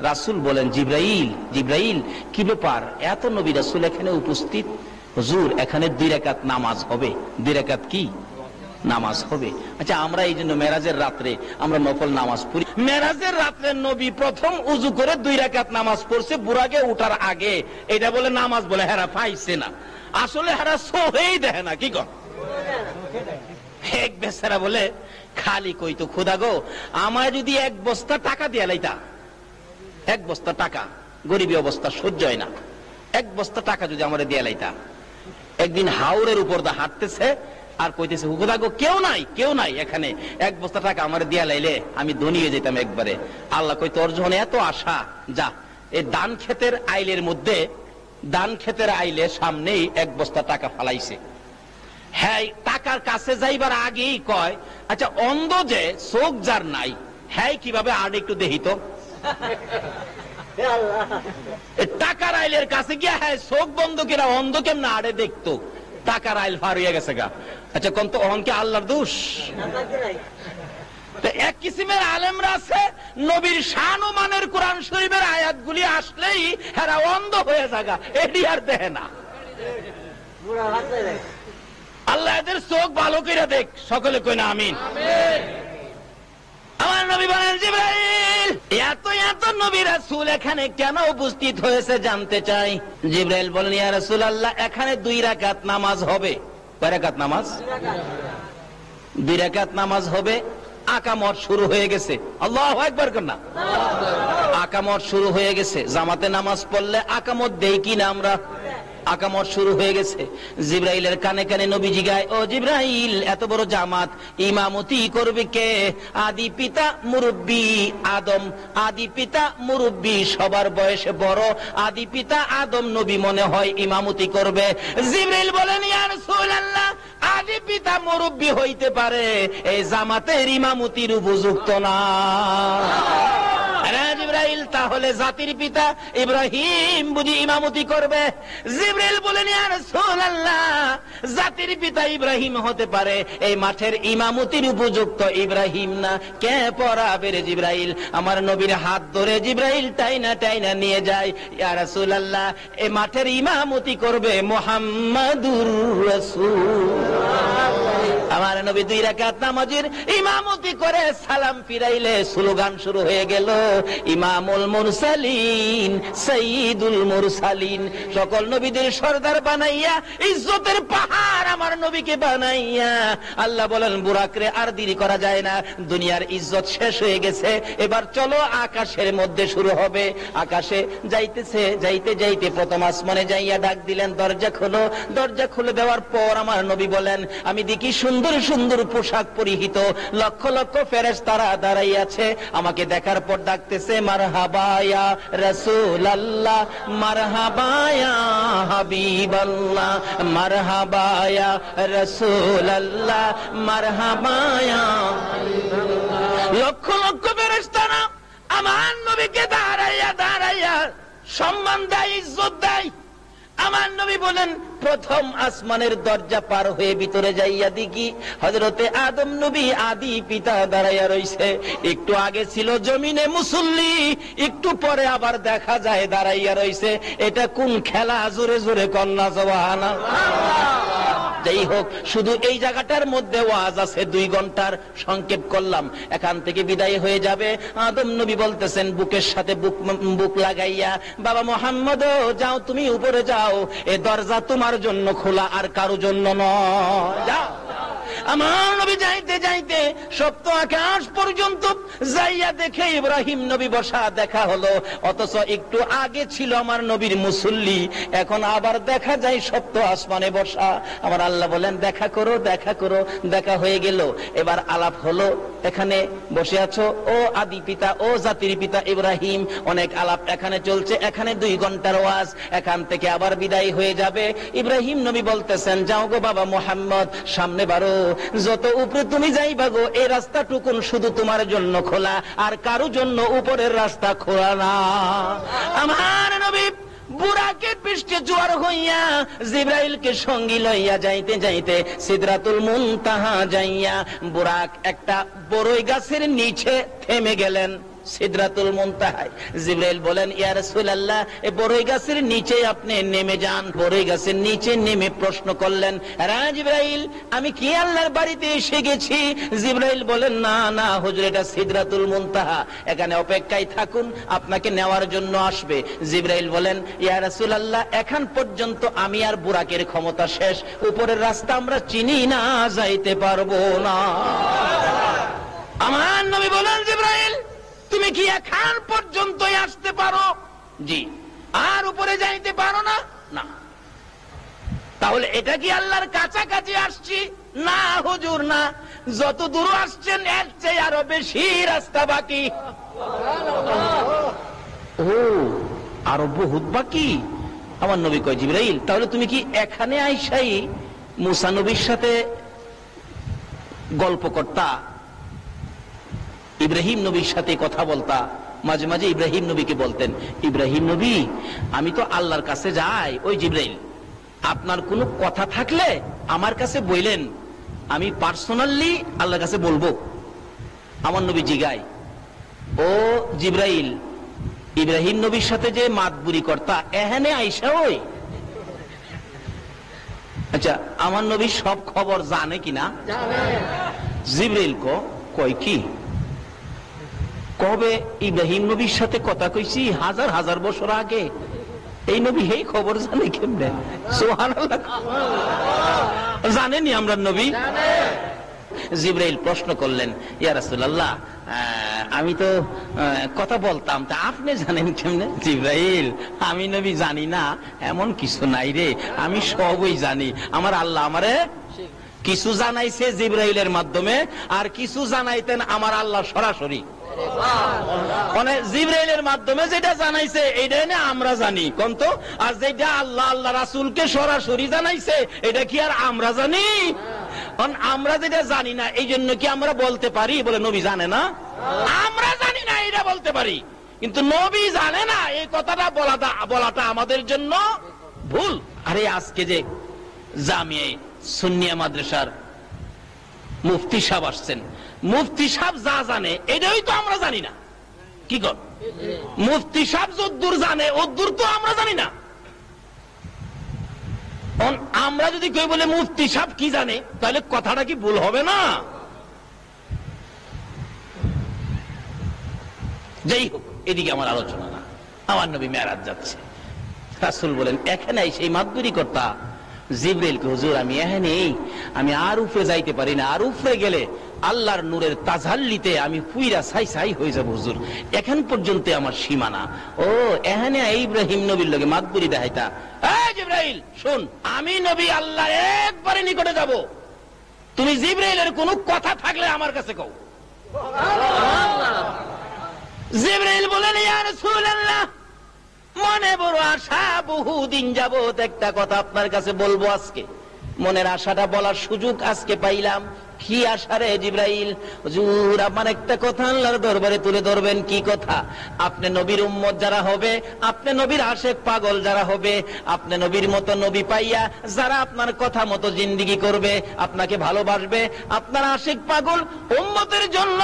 রাসূল বলেন, জিবরাইল জিবরাইল কি ব্যাপার, এত নবী রাসূল এখানে উপস্থিত? হুজুর, এখানে 2 রাকাত নামাজ হবে। 2 রাকাত কি নামাজ হবে? আচ্ছা, আমরা এই জন্য মেরাজের রাত্রে আমরা নফল নামাজ পড়ি। মেরাজের রাত্রে নবী প্রথম উযু করে 2 রাকাত নামাজ পড়ছে বুরাকে উঠার আগে। এটা বলে নামাজ বলে, হেরা পাইছে না। আসলে হেরা সোহেই দেখে না। কি কর এক বেচারা বলে, খালি কইতো, খোদা গো, আমার যদি 1 বস্তা টাকা দিয়ে লাইতা, 1 বস্তা টাকা, গরিবী অবস্থা সহ্য হয় না, 1 বস্তা টাকা যদি আমার দিয়ে লাইতা। একদিন হাওরের উপর দা হাঁটতেছে আর কইতেছে, খোদা গো, কেউ নাই এখানে, 1 বস্তা টাকা আমার দিয়া লাইলে আমি ধনী হয়ে যেতাম একবারে। আল্লাহ কই, তোর যখন এত আশা, যা এই ধান ক্ষেতের আইলের মধ্যে, ধান ক্ষেতের আইলে সামনেই 1 বস্তা টাকা ফালাইছে। হ্যাঁ, টাকার কাছে যাইবার আগেই কয়, আচ্ছা, অন্ধ যে, চোখ যার নাই, হ্যাঁ কিভাবে আর একটু দেখিত। টাকার আইলের কাছে গিয়া, হ্যাঁ চোখ বন্ধ কিনা অন্ধ কেমন আড়ে দেখতো। টাকার আইল ফার হইয়া গেছে গা। আচ্ছা, কোন তো অহংকে আল্লাহর দোষ? এক কিসিমের আলেমরা আছে, নবীর শান ও মানের কোরআন শরীফের আয়াতগুলি আসলেই হেরা অন্ধ হয়ে যাগা, এটি আর দেখে না। আল্লাহ এদের চোখ ভালো করে দেখ। সকলে কই না আমিন। আমার নবী বলেন, জিবরাইল, এত নবী রাসূল এখানে কেন উপস্থিত হয়েছে জানতে চাই। জিবরাইল বলেন, ইয়া রাসূলুল্লাহ, এখানে 2 রাকাত নামাজ হবে। কয় রাকাত নামাজ? 2 রাকাত নামাজ হবে। আকামত শুরু হয়ে গেছে। আল্লাহু আকবার কন্যা। আকামত শুরু হয়ে গেছে। জামাতে নামাজ পড়লে আকামত দেই কি না আমরা? আকামত শুরু হয়ে গেছে। জিবরাইলের কানে কানে নবী জিগায়, ও জিবরাইল, এত বড় জামাত ইমামতি করবে কে? আদি পিতা মুরব্বী আদম, আদি পিতা মুরব্বী, সবার বয়সে বড় আদি পিতা আদম নবী মনে হয় ইমামতি করবে। জিবরাইল বলেন, ইয়া রাসূলুল্লাহ, আদি পিতা মুরব্বী হইতে পারে, এই জামাতের ইমামতির উপযুক্ত না। জিবরাইল, তাহলে জাতির পিতা ইব্রাহিম বুঝি ইমামতি করবে? জিবরাইল বলেন, ইয়া রাসূলুল্লাহ, জাতির পিতা ইব্রাহিম হতে পারে, এই মাঠের ইমামতির উপযুক্ত ইব্রাহিম না। কে পড়াবে রে জিবরাইল? আমার নবীর হাত ধরে জিবরাইল টাইনা নিয়ে যায়। ইয়া রাসূলুল্লাহ, এই মাঠের ইমামতি করবে মুহাম্মাদুর রাসূল। আমার নবী 2 রাকাত নামাজের ইমামতি করে সালাম ফিরাইলে স্লোগান শুরু হয়ে গেল, ইমামুল মুরসালিন, সাইয়্যিদুল মুরসালিন। সকল নবীদের সরদার বানাইয়া, ইজ্জতের পাহাড় আমার নবীকে বানাইয়া আল্লাহ বলেন, বুরাকরে আর দেরি করা যায় না, দুনিয়ার ইজ্জত শেষ হয়ে গেছে, এবার চলো আকাশের মধ্যে শুরু হবে। আকাশে যাইতেছে, যাইতে প্রথম আসমানে যাইয়া ডাক দিলেন, দরজা খোলো। দরজা খুলে দেওয়ার পর আমার নবী বলেন, আমি দেখি সুন্দর সুন্দর পোশাক পরিহিত লক্ষ লক্ষ ফেরেশতারা দাঁড়াই আছে। আমাকে দেখার পর ডাকতেছে, মারহাবা ইয়া রাসূলুল্লাহ, মারহাবা ইয়া হাবিবাল্লাহ, মারহাবা ইয়া রাসূলুল্লাহ, মারহাবা ইয়া হাবিবাল্লাহ। লক্ষ লক্ষ ফেরেশতারা আমার নবীকে দাঁড়াইয়া সম্মান দেয়, ইজ্জত দেয়। আমার নবী বলেন, প্রথম আসমানের দরজা পার হয়ে ভিতরে যাইয়া দেখি হযরতে আদম নবী আদি পিতা দাঁড়াইয়া রইছে। একটু আগে ছিল জমিনে মুসল্লি, একটু পরে আবার দেখা যায় দাঁড়াইয়া রইছে। এটা কোন খেলা? জোরে জোরে কন্যা সুবহানাল্লাহ। যাই হোক, শুধু এই জায়গাটার মধ্যে ওয়াজ আছে 2 ঘন্টার, সংক্ষেপ করলাম। এখান থেকে বিদায় হয়ে যাবে। আদম নবী বলতেছেন বুকের সাথে বুক লাগাইয়া, বাবা মুহাম্মদ, যাও, তুমি উপরে যাও, এ দরজা তোমার জন্য খোলা, আর কারো জন্য নয়। যাও। আমার নবী যাইতে সপ্ত আকাশ পর্যন্ত যাইয়া দেখে ইব্রাহিম নবী বসা দেখা হলো। অথচ একটু আগে ছিল আমার নবীর মুসল্লি, এখন আবার দেখা যায় সপ্ত আসমানে বসা। আমার আল্লাহ বলেন, দেখা করো। দেখা হয়ে গেল। এবার আলাপ হলো, এখানে বসে আছো ও আদি পিতা, ও জাতির পিতা ইব্রাহিম। অনেক আলাপ এখানে চলছে। এখানে 2 ঘন্টার ওয়াজ। এখান থেকে আবার বিদায় হয়ে যাবে। ইব্রাহিম নবী বলতেছেন, যাও গো বাবা মুহাম্মদ, সামনে বাড়ো, যত উপরে তুমি যাইবা গো, এই রাস্তাটুকুন শুধু তোমার জন্য খোলা, আর কারো জন্য উপরের রাস্তা খোলা না। আমার নবী বুরাকের পৃষ্ঠে জোয়ার হইয়া জিবরাইলকে সঙ্গী লইয়া যাইতে সিদরাতুল মুনতাহা যাইয়া বুরাক একটা বড়ই গাছের নিচে থেমে গেলেন। সিদরাতুল মুনতাহা। জিবরাইল বলেন, ইয়া রাসূলুল্লাহ, এই বড়ই গাছের নিচে আপনি নেমে যান। বড়ই গাছের নিচে নেমে প্রশ্ন করলেন, জিবরাইল, আমি কি আল্লাহর বাড়িতে এসে গেছি? জিবরাইল বলেন, না না হুজুর, এটা সিদরাতুল মুনতাহা, এখানে অপেক্ষায় থাকুন, আপনাকে নেওয়ার জন্য আসবে। জিবরাইল বলেন, ইয়া রাসূলুল্লাহ, এখন পর্যন্ত আমি আর বুরাকের ক্ষমতা শেষ, উপরের রাস্তা আমরা চিনি না, যাইতে পারবো না। আমার নবী বলেন, জিবরাইল, তুমি কি এখন পর্যন্তই আসতে পারো? জি। আর উপরে যাইতে পারো না? না। তাহলে এটা কি আল্লাহর কাছাকাছি আসছি? না হুজুর, না, যত দূর আসছেন এর চেয়ে আরো বেশি রাস্তা বাকি। ও, আরো বহুত বাকি। আমার নবী কয়, জিবরাইল, তাহলে তুমি কি এখানে আইসাই মুসা নবীর সাথে গল্প করতা, ইব্রাহিম নবীর সাথে কথা বলতা? মাঝে মাঝে ইব্রাহিম নবীকে বলতেন, ইব্রাহিম নবী, আমি তো আল্লাহর কাছে যাই। ওই জিবরাইল, আপনার কোনো কথা থাকলে আমার কাছে বললেন, আমি পার্সোনালি আল্লাহর কাছে বলবো। আমার নবী জিগায়, ও জিবরাইল, ইব্রাহিম নবীর সাথে যে মাতবুরি করতা, এখানে আইসা ওই? আচ্ছা, আমার নবী সব খবর জানে কিনা? জিবরাইল কয় কি, কবে ইব্রাহিম নবীর সাথে কথা কইছি হাজার হাজার বছর আগে, এই নবী এই খবর জানে কেমনে? সুবহানাল্লাহ, জানেনি আমরা নবী? জিবরাইল প্রশ্ন করলেন, ইয়া রাসূলুল্লাহ, আমি তো কথা বলতাম, তা আপনি জানেন কেমনে? জিবরাইল, আমি নবী জানি না এমন কিছু নাই রে, আমি সবই জানি। আমার আল্লাহ আমারে কিছু জানাইছে জিবরাইলের মাধ্যমে, আর কিছু জানাইতেন আমার আল্লাহ সরাসরি। মানে জিবরাইলের মাধ্যমে যেটা জানাইছে এটা না আমরা জানি কোন তো, আর যেটা আল্লাহ আল্লাহ রাসূলকে সরাসরি জানাইছে এটা কি আর আমরা জানি? আমরা যেটা জানি না এই জন্য কি আমরা বলতে পারি বলে নবী জানে না? আমরা জানি না এটা বলতে পারি, কিন্তু নবী জানে না এই কথাটা বলাটা আমাদের জন্য ভুল। আরে আজকে যে জামিয়া সুন্নিয়া মাদ্রাসার মুফতি সাহেব আসছেন, মুফতি সাহেব যা জানে এটাই তো আমরা জানি না। কি কর, মুফতি সাহেব যদ্দূর জানে ওদ্দূর তো আমরা জানি না। আমরা যদি কেউ বলে মুফতি সাহেব কি জানে, তাহলে কথাটা কি ভুল হবে না? যাই হোক, এদিকে আমার আলোচনা না। আমার নবী মেরাজ যাচ্ছে, রাসূল বলেন, এখানে সেই মাতবুরি কর্তা জিবরাইল কে, হুজুর আমি এখানে, আমি আর উপরে যাইতে পারি না, আর উপরে গেলে আল্লাহর নূরের তাজাল্লিতে আমি পুইরা ছাই ছাই হয়ে যাব হুজুর, এখন পর্যন্ত আমার সীমানা। ও, এখানে ইব্রাহিম নবীর লগে মাতবুরি দেখাইতা? এই জিবরাইল শুন, আমি নবী আল্লাহ একবারে নিকটে যাব, তুমি জিবরাইলের কোন কথা থাকলে আমার কাছে কও। জিবরাইল বলেন, ইয়া রাসূলুল্লাহ, মনে বড় আশা, বহুদিন যাবত একটা কথা আপনার কাছে বলবো, আজকে মনের আশাটা বলার সুযোগ আজকে পাইলাম। কি আশা রে জিবরাইল? হুজুর আমার একটা কথা আল্লাহর দরবারে তুলে ধরবেন। কি কথা? আপনি নবীর উম্মত যারা হবে, আপনি নবীর আশেক পাগল যারা হবে, আপনি নবীর মতো নবী পাইয়া যারা আপনার কথা মতো জিন্দেগি করবে, আপনাকে ভালোবাসবে, আপনার আশেক পাগল উম্মতের জন্য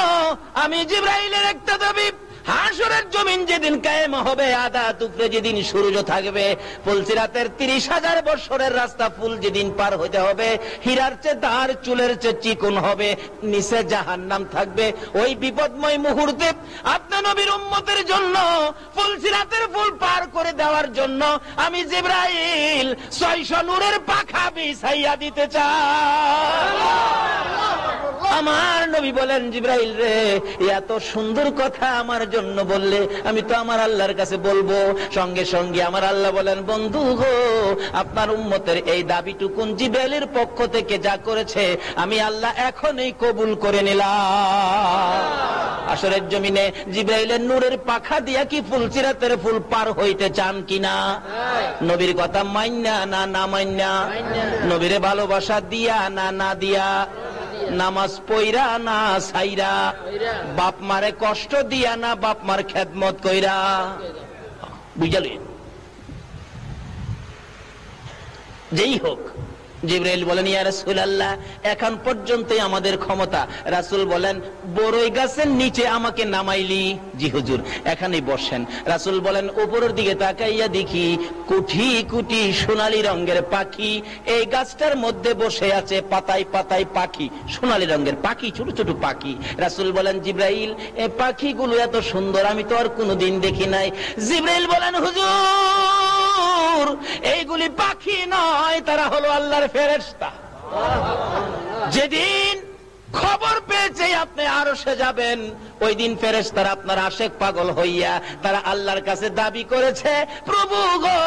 আমি জিবরাইলের একটা দাবি, হাসরের জমিন যেদিন কায়েম হবে, আদা টুকরে যেদিন সূর্য থাকবে, ফুলসিরাতের 30,000 বছরের রাস্তা ফুল যেদিন পার হতে হবে, হীরার চেয়ে তার চুলের চেয়ে চিকন হবে, নিচে জাহান্নাম থাকবে, ওই বিপদময় মুহূর্তে আপনার নবীর উম্মতের জন্য ফুলসিরাতের ফুল পার করে দেওয়ার জন্য আমি জিবরাইল 600 নূরের পাখা বিছাইয়া দিতে চাই। আমার নবী বলেন, জিবরাইল রে, এত সুন্দর কথা আমার জন্য বললে, আমি তো আমার আল্লাহর কাছে বলবো। সঙ্গে সঙ্গে আমার আল্লাহ বলেন, বন্ধু গো, আপনার উম্মতের এই দাবিটুকুন জিবরাইলের পক্ষ থেকে যা করেছে আমি আল্লাহ এখনই কবুল করে নিলাম। হাসরের জমিনে জিবরাইলের নূরের পাখা দিয়া কি ফুলসিরাতের ফুল পার হইতে চান কিনা? নবীর কথা মাইন্না না না মাইন্না? নবীরে ভালোবাসা দিয়া না না দিয়া? নামাজ পইরা না সাইরা? বাপ মারে কষ্ট দিয়া না বাপ মার খেদমত কইরা? বুঝলি? যেই হোক, জিবরাইল বলেন, ইয়া রাসূলুল্লাহ, এখন পর্যন্তই আমাদের ক্ষমতা। রাসূল বলেন, বড়ই গাছের নিচে আমাকে নামাইলি? জি হুজুর, এখানেই বসেন। রাসূল বলেন, উপরের দিকে তাকাইয়া দেখি কোটি কোটি সোনালী রঙের পাখি এই গাছটার মধ্যে বসে আছে, পাতায় পাতায় পাখি, সোনালী রঙের পাখি, ছোট ছোট পাখি। রাসূল বলেন, জিবরাইল, এই পাখিগুলো এত সুন্দর আমি তো আর কোনোদিন দেখি নাই। জিবরাইল বলেন, হুজুর, এইগুলি পাখি নয়, তারা হলো আল্লাহর ফেরেশতা। যেদিন খবর পেয়েছে আপনি আরশে যাবেন, ওই দিন ফেরেশতারা আপনার আশেক পাগল হইয়া তারা আল্লাহর কাছে দাবি করেছে, প্রভু গো,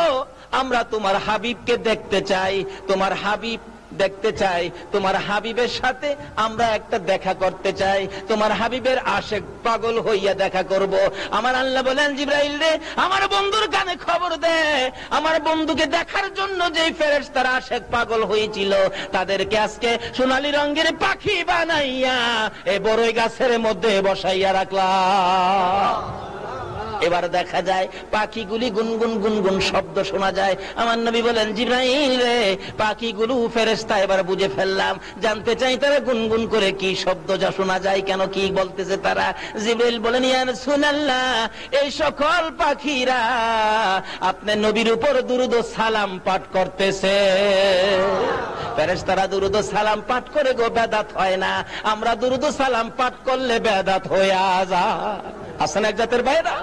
আমরা তোমার হাবিবকে দেখতে চাই, তোমার হাবিব দেখতে চাই, তোমার হাবিবের সাথে আমরা একটা দেখা করতে চাই, তোমার হাবিবের আশেক পাগল হইয়া দেখা করব। আমার আল্লাহ বলেন, জিবরাইল রে, আমার বন্ধুর কানে খবর দে, আমার বন্ধুকে দেখার জন্য যেই ফেরেশতারা আশেক পাগল হয়েছিল তাদেরকে আজকে সোনালী রঙের পাখি বানাইয়া এই বড়ই গাছের মধ্যে বসাইয়া রাখলাম। এবার দেখা যায় পাখিগুলি গুনগুন গুনগুন শব্দ শোনা যায়। আমার নবী বলেন, জিবরাইল রে, পাখিগুলো ফেরেশতা এবার বুঝে ফেললাম, জানতে চাই তারা গুনগুন করে কি শব্দ যা শোনা যায়, কেন কি বলতেছে তারা। জিবরাইল বলেন, ইয়া রাসূলুল্লাহ, এই সকল পাখিরা আপনার নবীর উপর দুরূদ ও সালাম পাঠ করতেছে। ফেরেশতারা দুরূদ ও সালাম পাঠ করে গো বেদাত হয় না, আমরা দুরূদ ও সালাম পাঠ করলে বেদাত হয়ে যায়। আসেন এক জাতের বাইরা।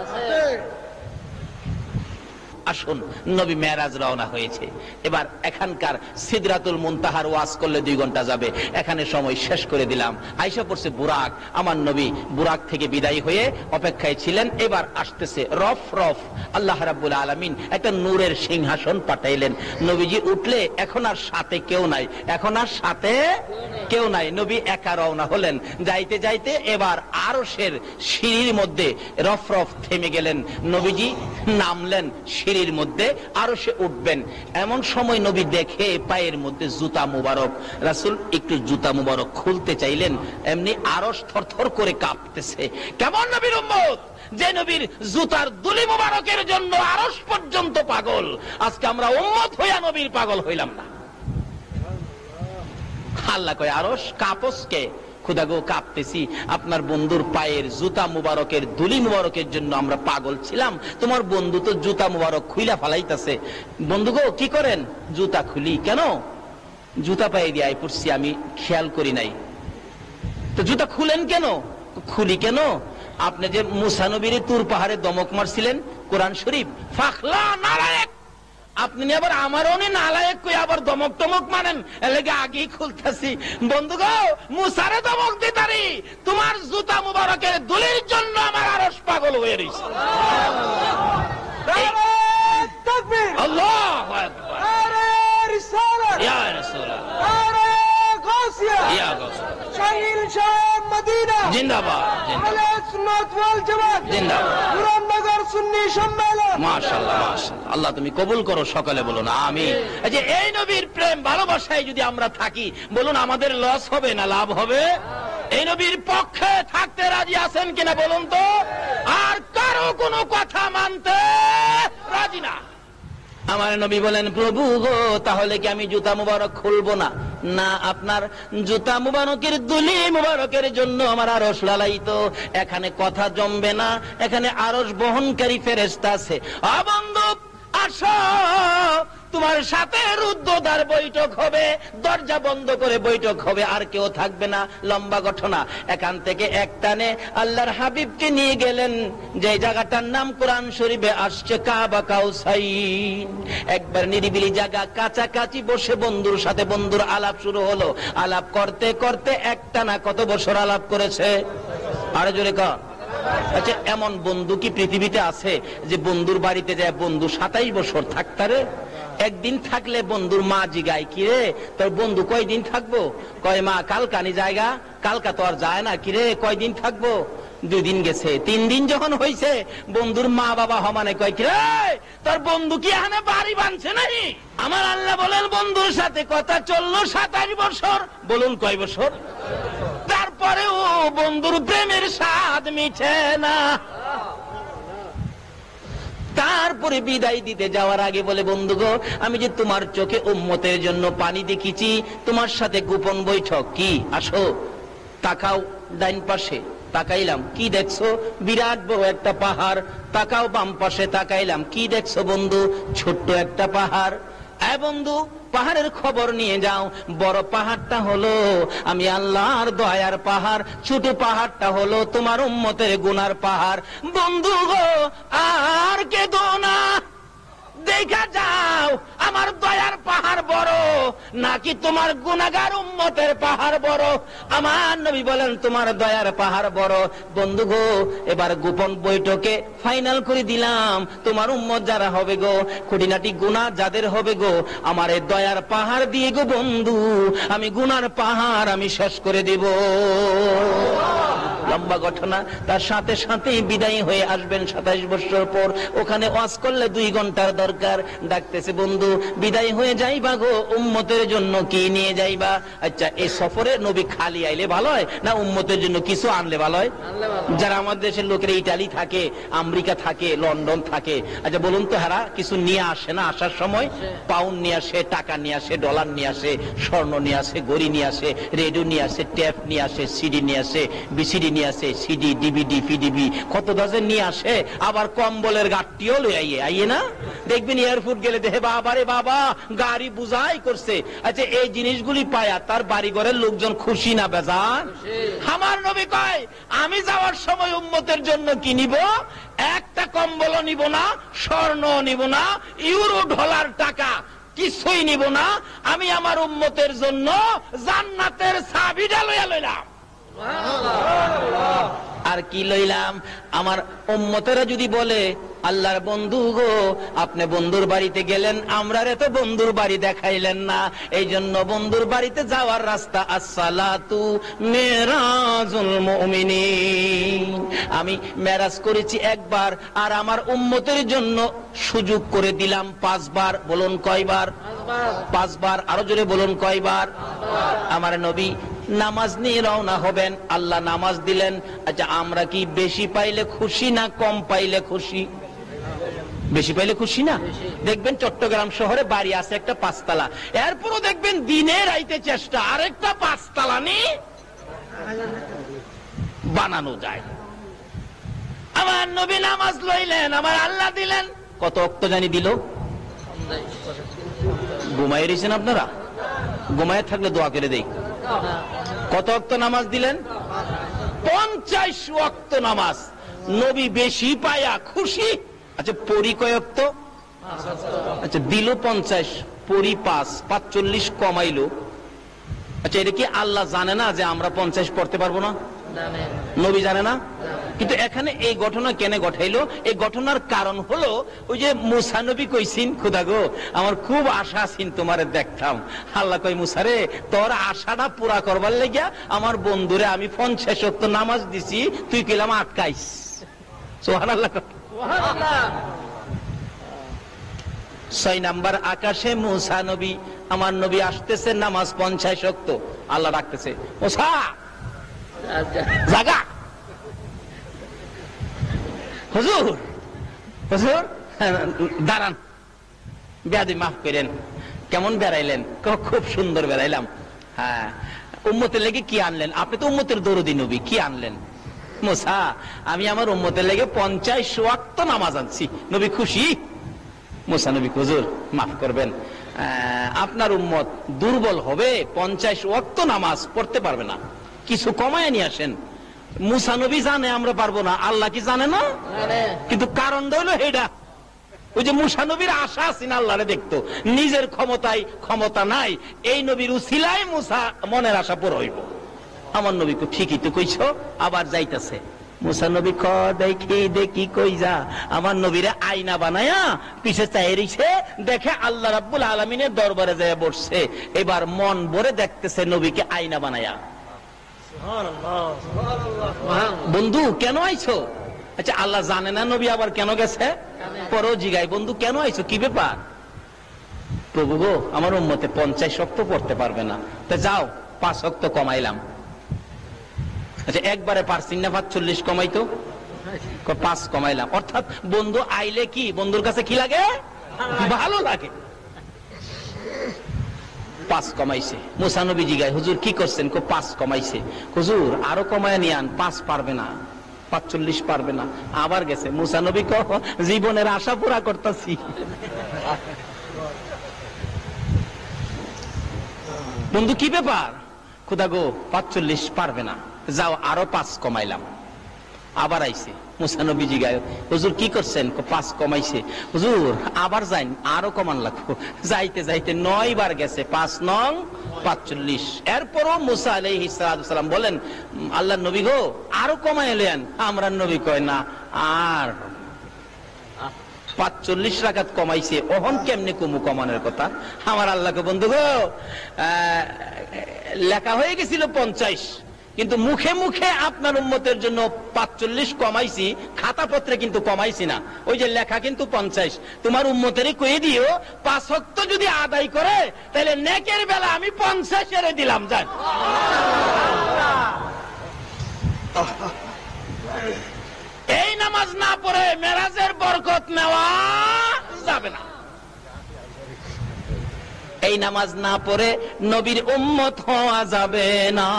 আসুন, নবী মেরাজ রওনা হয়েছে। এবার এখানকার সিদরাতুল মুনতাহার ওয়াজ করলে 2 ঘন্টা যাবে, এখানে সময় শেষ করে দিলাম। আয়েশা পড়ছে বুরাক, আমার নবী বুরাক থেকে বিদায় হয়ে অপেক্ষায় ছিলেন। এবার আসতেছে রফ রফ, আল্লাহ রাব্বুল আলামিন একটা নূরের সিংহাসন পাঠাইলেন। নবীজি উঠলে এখন আর সাথে কেউ নাই, এখন আর সাথে কেউ নাই, নবী একা রওনা হলেন। যাইতে যাইতে এবার আরশের সিঁড়ির মধ্যে রফ রফ থেমে গেলেন। নবীজি নামলেন সিঁড়ির মধ্যে, আরশে উঠবেন। এমন সময় নবী দেখে পায়ের মধ্যে জুতা মুবারক। রাসূল একটু জুতা মুবারক খুলতে চাইলেন, এমনি আরশ থরথর করে কাঁপতেছে। কেমন নবীর উম্মত, যে নবীর জুতার দুলি মুবারকের জন্য আরশ পর্যন্ত পাগল। আজকে আমরা উম্মত হইয়া নবীর পাগল হইলাম না। আল্লাহ কয়, আরশ কাঁপসকে? খুদা গো, কাঁপতেছি, আপনার বন্ধুর পায়ের জুতা মুবারকের দুলি মুবারকের জন্য আমরা পাগল ছিলাম। তোমার বন্ধু তো জুতা মুবারক খুইলা ফালাইতেছে। বন্ধু গো, কি করেন? জুতা খুলি। কেন? জুতা পায়ে দিয়ে আই পড়ছি, আমি খেয়াল করি নাই। তো জুতা খুলেন কেন? খুলি কেন? আপনি যে মুসা নবীর তুর পাহাড়ে দমক মারছিলেন, কোরআন শরীফ, ফাখলা নালায়েক, আপনি আবার আমারও নালায়েক কই আবার দমক টমক মানেন, এলাকা আগেই খুলতেছি। বন্ধু গো, মুসারে দমক দিতারি, তোমার জুতা মুবারকের দুলির জন্য আমার আরশ পাগল হয়ে রইছে। আল্লাহু আকবার। ইয়া রাসূলুল্লাহ, ইয়া গাউসিয়া, শাহিল শাহ মদিনা জিন্দাবাদ, জিন্দাবাদ, সুন্নাত ওয়াল জামাত জিন্দাবাদ, পুরাননগর সুন্নি সম্মেলন। মাশাআল্লাহ, মাশাআল্লাহ, আল্লাহ তুমি কবুল করো, সকলে বলুন আমিন। এই যে এই নবীর প্রেম ভালোবাসায় যদি আমরা থাকি, বলুন আমাদের লস হবে না লাভ হবে? এই নবীর পক্ষে থাকতে রাজি আছেন কিনা বলুন তো? আর কারো কোনো কথা মানতে রাজি না। আমার নবী বলেন, প্রভু গো, তাহলে কি আমি জুতা মুবারক খুলবো না? না, আপনার জুতা মুবারকের দুলি মুবারকের জন্য আমার আরশ লালায়িত। এখানে কথা জমবে না, এখানে আরশ বহনকারী ফেরেশতা আছে। বন্ধু আসো, তোমার সাথে রুদ্ধদ্বার বৈঠক হবে, দরজা বন্ধ করে বৈঠক হবে, আর কেউ থাকবে না। লম্বা ঘটনা। এখান থেকে একটানে আল্লাহর হাবিবকে নিয়ে গেলেন যে জায়গাটার নাম কোরআন শরীফে আসছে কাবা কাউসাইন। একবার নিরিবিলি জায়গা, কাছাকাছি বসে বন্ধুর সাথে বন্ধুর আলাপ শুরু হলো। আলাপ করতে করতে একটানা কত বছর আলাপ করেছে? আরো জোরে কর। আচ্ছা, এমন বন্ধু কি পৃথিবীতে আছে যে বন্ধুর বাড়িতে যায় বন্ধু 27 বছর থাকতারে? একদিন থাকলে বন্ধুর মা জিগায়, কিরে তোর বন্ধু কয়দিন থাকবো? কয়, মা কালকানি জায়গা, কালকা তো আর যায় না। কিরে কয়দিন থাকবো? 2 দিন গেছে। 3 দিন যখন হয়েছে, বন্ধুর মা বাবা হমানে কয়, কিরে তোর বন্ধু কি এখানে বাড়ি বানছে নাকি? আমার আল্লাহ বলেন, বন্ধুর সাথে কথা চললো 27 বছর। বলুন কয় বছর? তারপরেও বন্ধুর প্রেমের স্বাদ মিঠে না। তারপর তারপরে বিদায় দিতে যাওয়ার আগে বলে, বন্ধু গো, আমি যে তোমার চোখে উম্মতের জন্য পানি দেখেছি, তোমার সাথে গোপন বৈঠক কি, আসো তাকাও ডাইন পাশে। তাকাইলাম, কি দেখছো? বিরাট বড় একটা পাহাড়। তাকাও বাম পাশে, তাকাইলাম, কি দেখছো বন্ধু? ছোট্ট একটা পাহাড়। বন্ধু, পাহাড়ের খবর নিয়ে যাও। বড় পাহাড়টা হলো আমি আল্লাহর দয়ার পাহাড়, ছোট পাহাড়টা হলো তোমার উম্মতের গুনার পাহাড়। বন্ধু গো, আর কেঁদো না, দেখা যাও আমার দয়ার পাহাড় বড় নাকি তোমার গুনাহগার উম্মতের পাহাড় বড়। আমার নবী বলেন, তোমার দয়ার পাহাড় বড়। বন্ধু গো, এবার গোপন বৈঠকে ফাইনাল করে দিলাম, তোমার উম্মত যারা হবে গো, খুঁটিনাটি গুনাহ যাদের হবে গো, আমার এই দয়ার পাহাড় দিয়ে গো বন্ধু আমি গুনার পাহাড় আমি শেষ করে দেব। লম্বা ঘটনা। তার সাথে সাথে বিদায় হয়ে আসবেন 27 বছর পর। ওখানে ওয়াজ করলে 2 ঘন্টার দরকার। ডাকতেছে, বন্ধু বিদায় হয়ে যাইবা গো, উম্মতের জন্য কি নিয়ে যাইবা? আচ্ছা, এই সফরে নবী খালি আইলে ভালো হয় না উম্মতের জন্য কিছু আনলে ভালো হয়? যারা আমাদের দেশের লোকেরা ইটালি থাকে, আমেরিকা থাকে, লন্ডন থাকে, আচ্ছা বলুন তো, হারা কিছু নিয়ে আসে না? আসার সময় পাউন্ড নিয়ে আসে, টাকা নিয়ে আসে, ডলার নিয়ে আসে, স্বর্ণ নিয়ে আসে, গড়ি নিয়ে আসে, রেডিও নিয়ে আসে, ট্যাপ নিয়ে আসে, সিডি নিয়ে আসে, বিসিডি নিয়ে আসে, সিডি, ডিভিডি, পিডিবি, কত ডজন নিয়ে আসে। আবার কম্বলের গাঠটিও লই আইয়ে না? দেখবেন এয়ারপোর্ট গেলে দেখে, বাবা রে বাবা, গাড়ি বুঝাই করছে। আচ্ছা, এই জিনিসগুলি পায়া তার বাড়ি ঘরের লোকজন খুশি না বেজান? আমার নবী কয়, আমি যাওয়ার সময় উম্মতের জন্য কি নিব? একটা কম্বলও নিব না, স্বর্ণ নিব না, ইউরো ডলার টাকা কিছুই নিব না। আমি আমার উম্মতের জন্য জান্নাতের চাবিটা লইয়া লইলাম। আর কি লইলাম? আমার উম্মতেরা যদি বলে, আল্লাহর বন্ধু গো, আপনি বন্ধুর বাড়িতে গেলেন, আমরা তো বন্ধুর বাড়ি দেখাইলেন না, এই জন্য বন্ধুর বাড়িতে যাওয়ার রাস্তা আসসালাতু মেরাজুল মুমিনিন। আমি মেরাজ করেছি একবার, আর আমার উম্মতের জন্য সুযোগ করে দিলাম 5 বার। বলুন কয়বার? 5 বার। আরো জোরে বলুন কয়বার? আমার নবী নামাজ নিয়ে রওনা হবেন, আল্লাহ নামাজ দিলেন। আচ্ছা, আমরা কি বেশি পাইলে খুশি না কম পাইলে খুশি? বেশি পাইলে খুশি না? দেখবেন চট্টগ্রাম শহরে বাড়ি আছে একটা 5 তলা, এরপরও দেখবেন দিনের রাইতে চেষ্টা আরেকটা 5 তলা নিয়ে বানানো যায়। আমার নবী নামাজ লইলেন, আমার আল্লাহ দিলেন। কত ওয়াক্ত জানি দিল? ঘুমাই রয়েছেন আপনারা? ঘুমায় থাকলে দোয়া করে দেই। কত ওয়াক্ত নামাজ দিলেন? 50 ওয়াক্ত নামাজ। নবী বেশি পায়া খুশি। আচ্ছা, পড়ি কয় ওয়াক্ত? আচ্ছা, দিল 50, পড়ি 5, 45 কমাইলো। আচ্ছা, এটা কি আল্লাহ জানে না যে আমরা 50 পড়তে পারবো না? নবী জানে না? কিন্তু এখানে এই ঘটনা কেন ঘটাইলো? এই ঘটনার কারণ হলো, ওই যে মুসা নবী কইছিন, খোদা গো, আমার খুব আশা আছেন তোমারে দেখতাম। আল্লাহ কই, মুসা রে, তোর আশাটা পুরা করবার লাগিয়া আমার বন্ধুরে আমি 50 ওয়াক্ত নামাজ দিছি, তুই কইলাম আটকাইস। সুবহানাল্লাহ। 6 নাম্বার আকাশে মুসা নবী, আমার নবী আসতেছে, নামাজ 50 ওয়াক্ত। আল্লাহ ডাকতেছে, মুসা জাগা। হুজুর, হুজুর দাঁড়ান, বেয়াদবি মাফ করেন। কেমন বেড়াইলেন? খুব সুন্দর বেড়াইলাম। হ্যাঁ, উম্মতের লেগে কি আনলেন? আপনি তো উম্মতের দরদি নবী, কি আনলেন? মুসা, আমি আমার উম্মতের লেগে 50 ওয়াক্ত নামাজ আনছি। নবী খুশি? মুসা নবী, হুজুর মাফ করবেন, আপনার উম্মত দুর্বল হবে, 50 ওয়াক্ত নামাজ পড়তে পারবে না, কিছু কমায় নিয়ে আসেন। মুসা নবী জানে আমরা পারবো না, আল্লাহ কি জানে না? কিন্তু কারণ হলো এটা, ওই যে মুসা নবীর আশা আছেন আল্লাহরে দেখতো, নিজের ক্ষমতায় ক্ষমতা নাই, এই নবীর উসিলায় মুসা মনের আশা পুরো হইব। আমার নবী কো, ঠিকই তো কইছো, আবার যাইতেছে। মুসা নবী ক, দেখি দেখি কই যা। আমার নবীরে আয়না বানায়া পিছে চাই রইছে, দেখে আল্লাহ রাব্বুল আলামিনের দরবারে যায় বসছে। এবার মন ভরে দেখতেছে নবীকে আয়না বানায়া। বন্ধু কেন আইছো? আচ্ছা, আল্লাহ জানে না নবী আবার কেন গেছে? পরও জিগাই, বন্ধু কেন আইছো, কি ব্যাপার? প্রভু গো, আমার উম্মতে 50 ওয়াক্ত পড়তে পারবে না, তা যাও 5 ওয়াক্ত কমাইলাম। আচ্ছা, একবারে পারছিন না 45 কমাইতো? 5 কমাইলাম। অর্থাৎ বন্ধু আইলে কি বন্ধুর কাছে কি লাগে? ভালো লাগে। 5 কমাইছে। মুসা নবী জিজ্ঞাসা, হুজুর কি করছেন? 5 কমাইছে। হুজুর আরো কমায় নিয়ে আন, 5 পারবে না, 45 পারবে না। আবার গেছে। মুসা নবী জীবনের আশা পুরা করতেছি। বন্ধু কি ব্যাপার? খুদা গো 45 পারবে না, যাও আরো 5 কমাইলাম। আবার আইছে। মুসা নবী জিজ্ঞাসা, হুজুর কি করছেন? 5 কমাইছে। হুজুর আবার যাইন, আরো কমান লাগবো। যাইতে যাইতে 9 বার গেছে। 5 নং 45। এরপরও মুসা আলাইহিস সালাম বলেন, আল্লাহর নবী গো আরো কমায় এলেন। আমরা নবী কয় না, আর 45 রাকাত কমাইছে, ওহন কেমনে কমু কমানোর কথা? আমার আল্লাহকে বন্ধু গো, লেখা হয়ে গেছিল 50, কিন্তু মুখে মুখে আপনার উম্মতের জন্য 45 কমাইছি, খাতা পত্রে কিন্তু কমাইছি না। ওই যে লেখা কিন্তু 50। তোমার উম্মতেরই কয়ে দিও 5 ওয়াক্ত যদি আদায় করে তাহলে নেকের বেলা আমি 50 এর দিলাম। যান, এই নামাজ না পড়ে মেরাজের বরকত নেওয়া যাবে না। এই নামাজ না পড়ে নবীর উম্মত হওয়া যাবে না।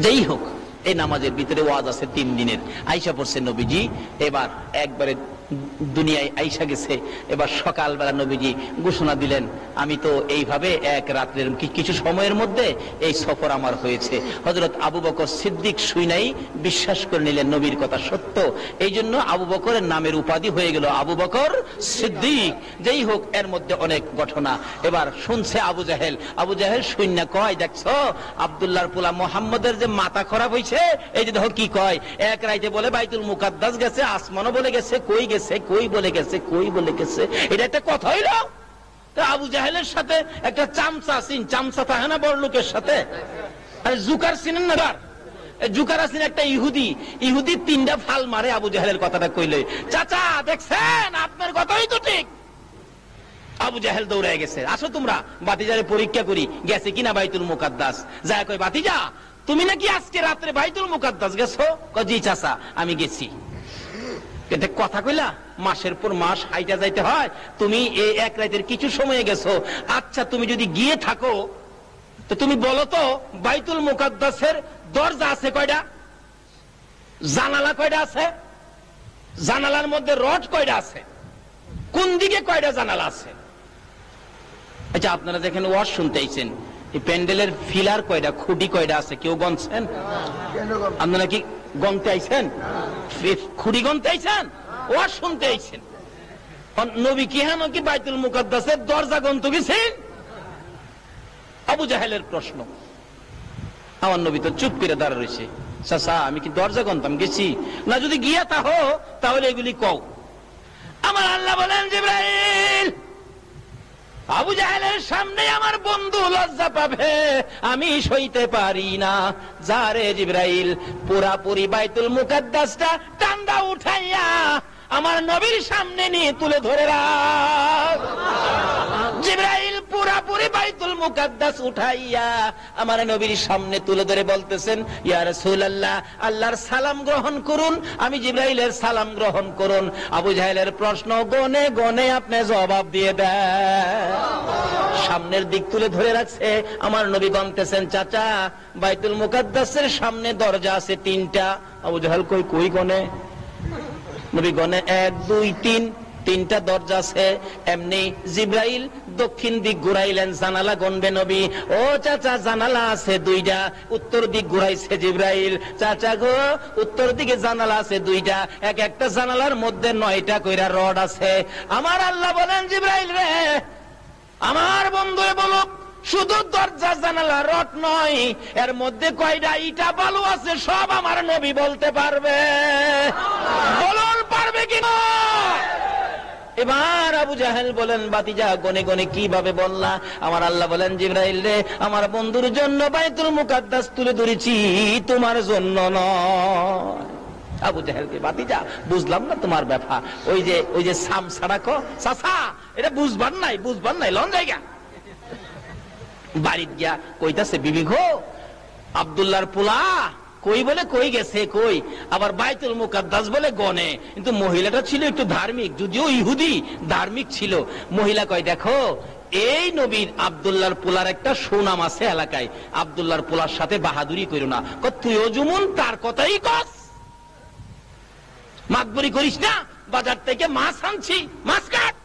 যেই হোক, এই নামাজের ভিতরে ওয়াজ আছে 3 দিনের। আইসা পড়ছে নবীজি, এবার একবারে দুনিয়ায় আইসা গেছে। এবার সকালবেলা নবীজি ঘোষণা দিলেন, আমি তো এইভাবে এক রাত্রের কিছু সময়ের মধ্যে এই সফর আমার হয়েছে। হযরত আবু বকর সিদ্দিক শুনাই বিশ্বাস করে নিলেন নবীর কথা সত্য। এই জন্য আবু বকরের নামের উপাধি হয়ে গেল আবু বকর সিদ্দিক। যেই হোক, এর মধ্যে অনেক ঘটনা। এবার শুনছে আবু জাহেল। আবু জাহেল শুননা কয়, দেখছো আব্দুল্লাহর পোলা মুহাম্মদের যে মাথা খারাপ হয়েছে, এই যে দেখো কি কয়, এক রাইতে বলে বাইতুল মুকাদ্দাস গেছে, আসমানও বলে গেছে, কই গেছে, কই বলে গেছে, কই বলে গেছে। এটা একটা কথা হইল? আবু জাহেলের সাথে একটা চামচা চামচা থাকে না বড় লোকের সাথে, জুকার চিনেন না? জুকার আছেন একটা ইহুদি। ইহুদি 3টা ফাল মারে আবু জাহেলের কথাটা কইলে, চাচা দেখছেন আপনার কথাই তো ঠিক। আবু জাহেল দৌড়ায় গেছে, আসো তোমরা বাতিজারে পরীক্ষা করি গেছে কিনা বাইতুল মুকাদ্দাস। যায় কই, বাতিজা তুমি নাকি আজকে রাত্রে বাইতুল মুকাদ্দাস গেছো? জি চাচা আমি গেছি। এটা কথা কইলা? মাসের পর মাস হাইটা যাইতে হয়, তুমি এই এক রাতের কিছু সময়ে গেছো। আচ্ছা তুমি যদি গিয়ে থাকো তো তুমি বলো তো বাইতুল মুকাদ্দাসের দরজা আছে কয়টা? জানালা কয়টা আছে? জানালার মধ্যে রড কয়টা আছে? কোন দিকে কয়টা জানালা আছে? আচ্ছা আপনারা যেখানে ওয়াজ শুনতে আইছেন, এই প্যান্ডেলের ফিলার কয়টা, খুঁটি কয়টা আছে কেউ গণছেন? আপনারা কি গণতে আইছেন? খুঁটি গণতে আইছেন? ওয়াজ শুনতে আইছেন? নবী কি হেন কি বাইতুল মুকাদ্দাসের দরজা গণতে গেছেন? আবু জাহেলের প্রশ্ন। আমার নবী তো চুপ করে দাঁড়া রয়েছে। চাচা আমি কি দরজা গণতাম? গেছি না, যদি গিয়া তাহো তাহলে এগুলি কও। আমার আল্লাহ বলেন, জিবরাইল আবু জাহেলের সামনে আমার বন্ধু লজ্জা পাবে, আমি সইতে পারি না। যারে জিবরাইল পুরাপুরি বাইতুল মুকাদ্দাসটা টান্ডা উঠাইয়া আমার নবীর সামনে নিয়ে তুলে ধরে রাখ। জিবরাইল পুরাপুরি বাইতুল মুকাদ্দাস উঠাইয়া আমার নবীর সামনে তুলে ধরে বলতেছেন, ইয়া রাসূলুল্লাহ আল্লাহর সালাম গ্রহণ করুন। আমি জিবরাইলের সালাম গ্রহণ করুন। আবু জাহেলের প্রশ্ন গনে গনে আপনি জবাব দিয়ে দেন। সামনের দিক তুলে ধরে রাখছে। আমার নবী বলতেছেন, চাচা বাইতুল মুকাদ্দাসের সামনে দরজা আছে 3টা। আবু জাহেল কই কই গনে? নবী গনে 1 2 3, 3টা দরজা আছে। এমনি জিবরাইল দক্ষিণ দিক ঘুরাইলেন, জানালা গনবে নবী। ও চাচা জানালা আছে 2টা। উত্তর দিক ঘুরাইছে জিবরাইল, চাচা গো উত্তর দিকে জানালা আছে 2টা। এক একটা জানালার মধ্যে 9টা কইরা রড আছে। আমার আল্লাহ বলেন, জিবরাইল রে আমার বন্ধুরে বলো, শুধু দরজা জানালা রড নয়, এর মধ্যে কয়টা ইটা বালু আছে সব আমার নবী বলতে পারবে। বলুন পারবে কিনা? এবার আবু জাহেল বলেন, বাতিজা গনে গনে কিভাবে বললা? আমার আল্লাহ বলেন, জিবরাইল রে আমার বন্ধুর জন্য বাইতুল মুকাদ্দাস তুলে ধরেছি, তোমার জন্য নয়। আবু জাহেলকে, বাতিজা বুঝলাম না তোমার ব্যাপার। ওই যে সাম সাড়াকো চাচা, এটা বুঝবার নাই লন জায়গা। বাড়িত গিয়া কইতাছে, বিবি গো আব্দুল্লাহর পোলা কই বলে কই গেছে কই, আবার বাইতুল মুকাদ্দাস বলে গনে। কিন্তু মহিলাটা ছিল একটু ধার্মিক, যদিও ইহুদি ধার্মিক ছিল। মহিলা কয়, দেখো এই নবীর আব্দুল্লাহর পোলার একটা সুনাম আছে এলাকায়, আব্দুল্লাহর পোলার সাথে বাহাদুরি করো না। তুইও যেমন তার কথাই কস, মাতবরি করিস না, বাজার থেকে মাছ আনছি, মাছ কাট।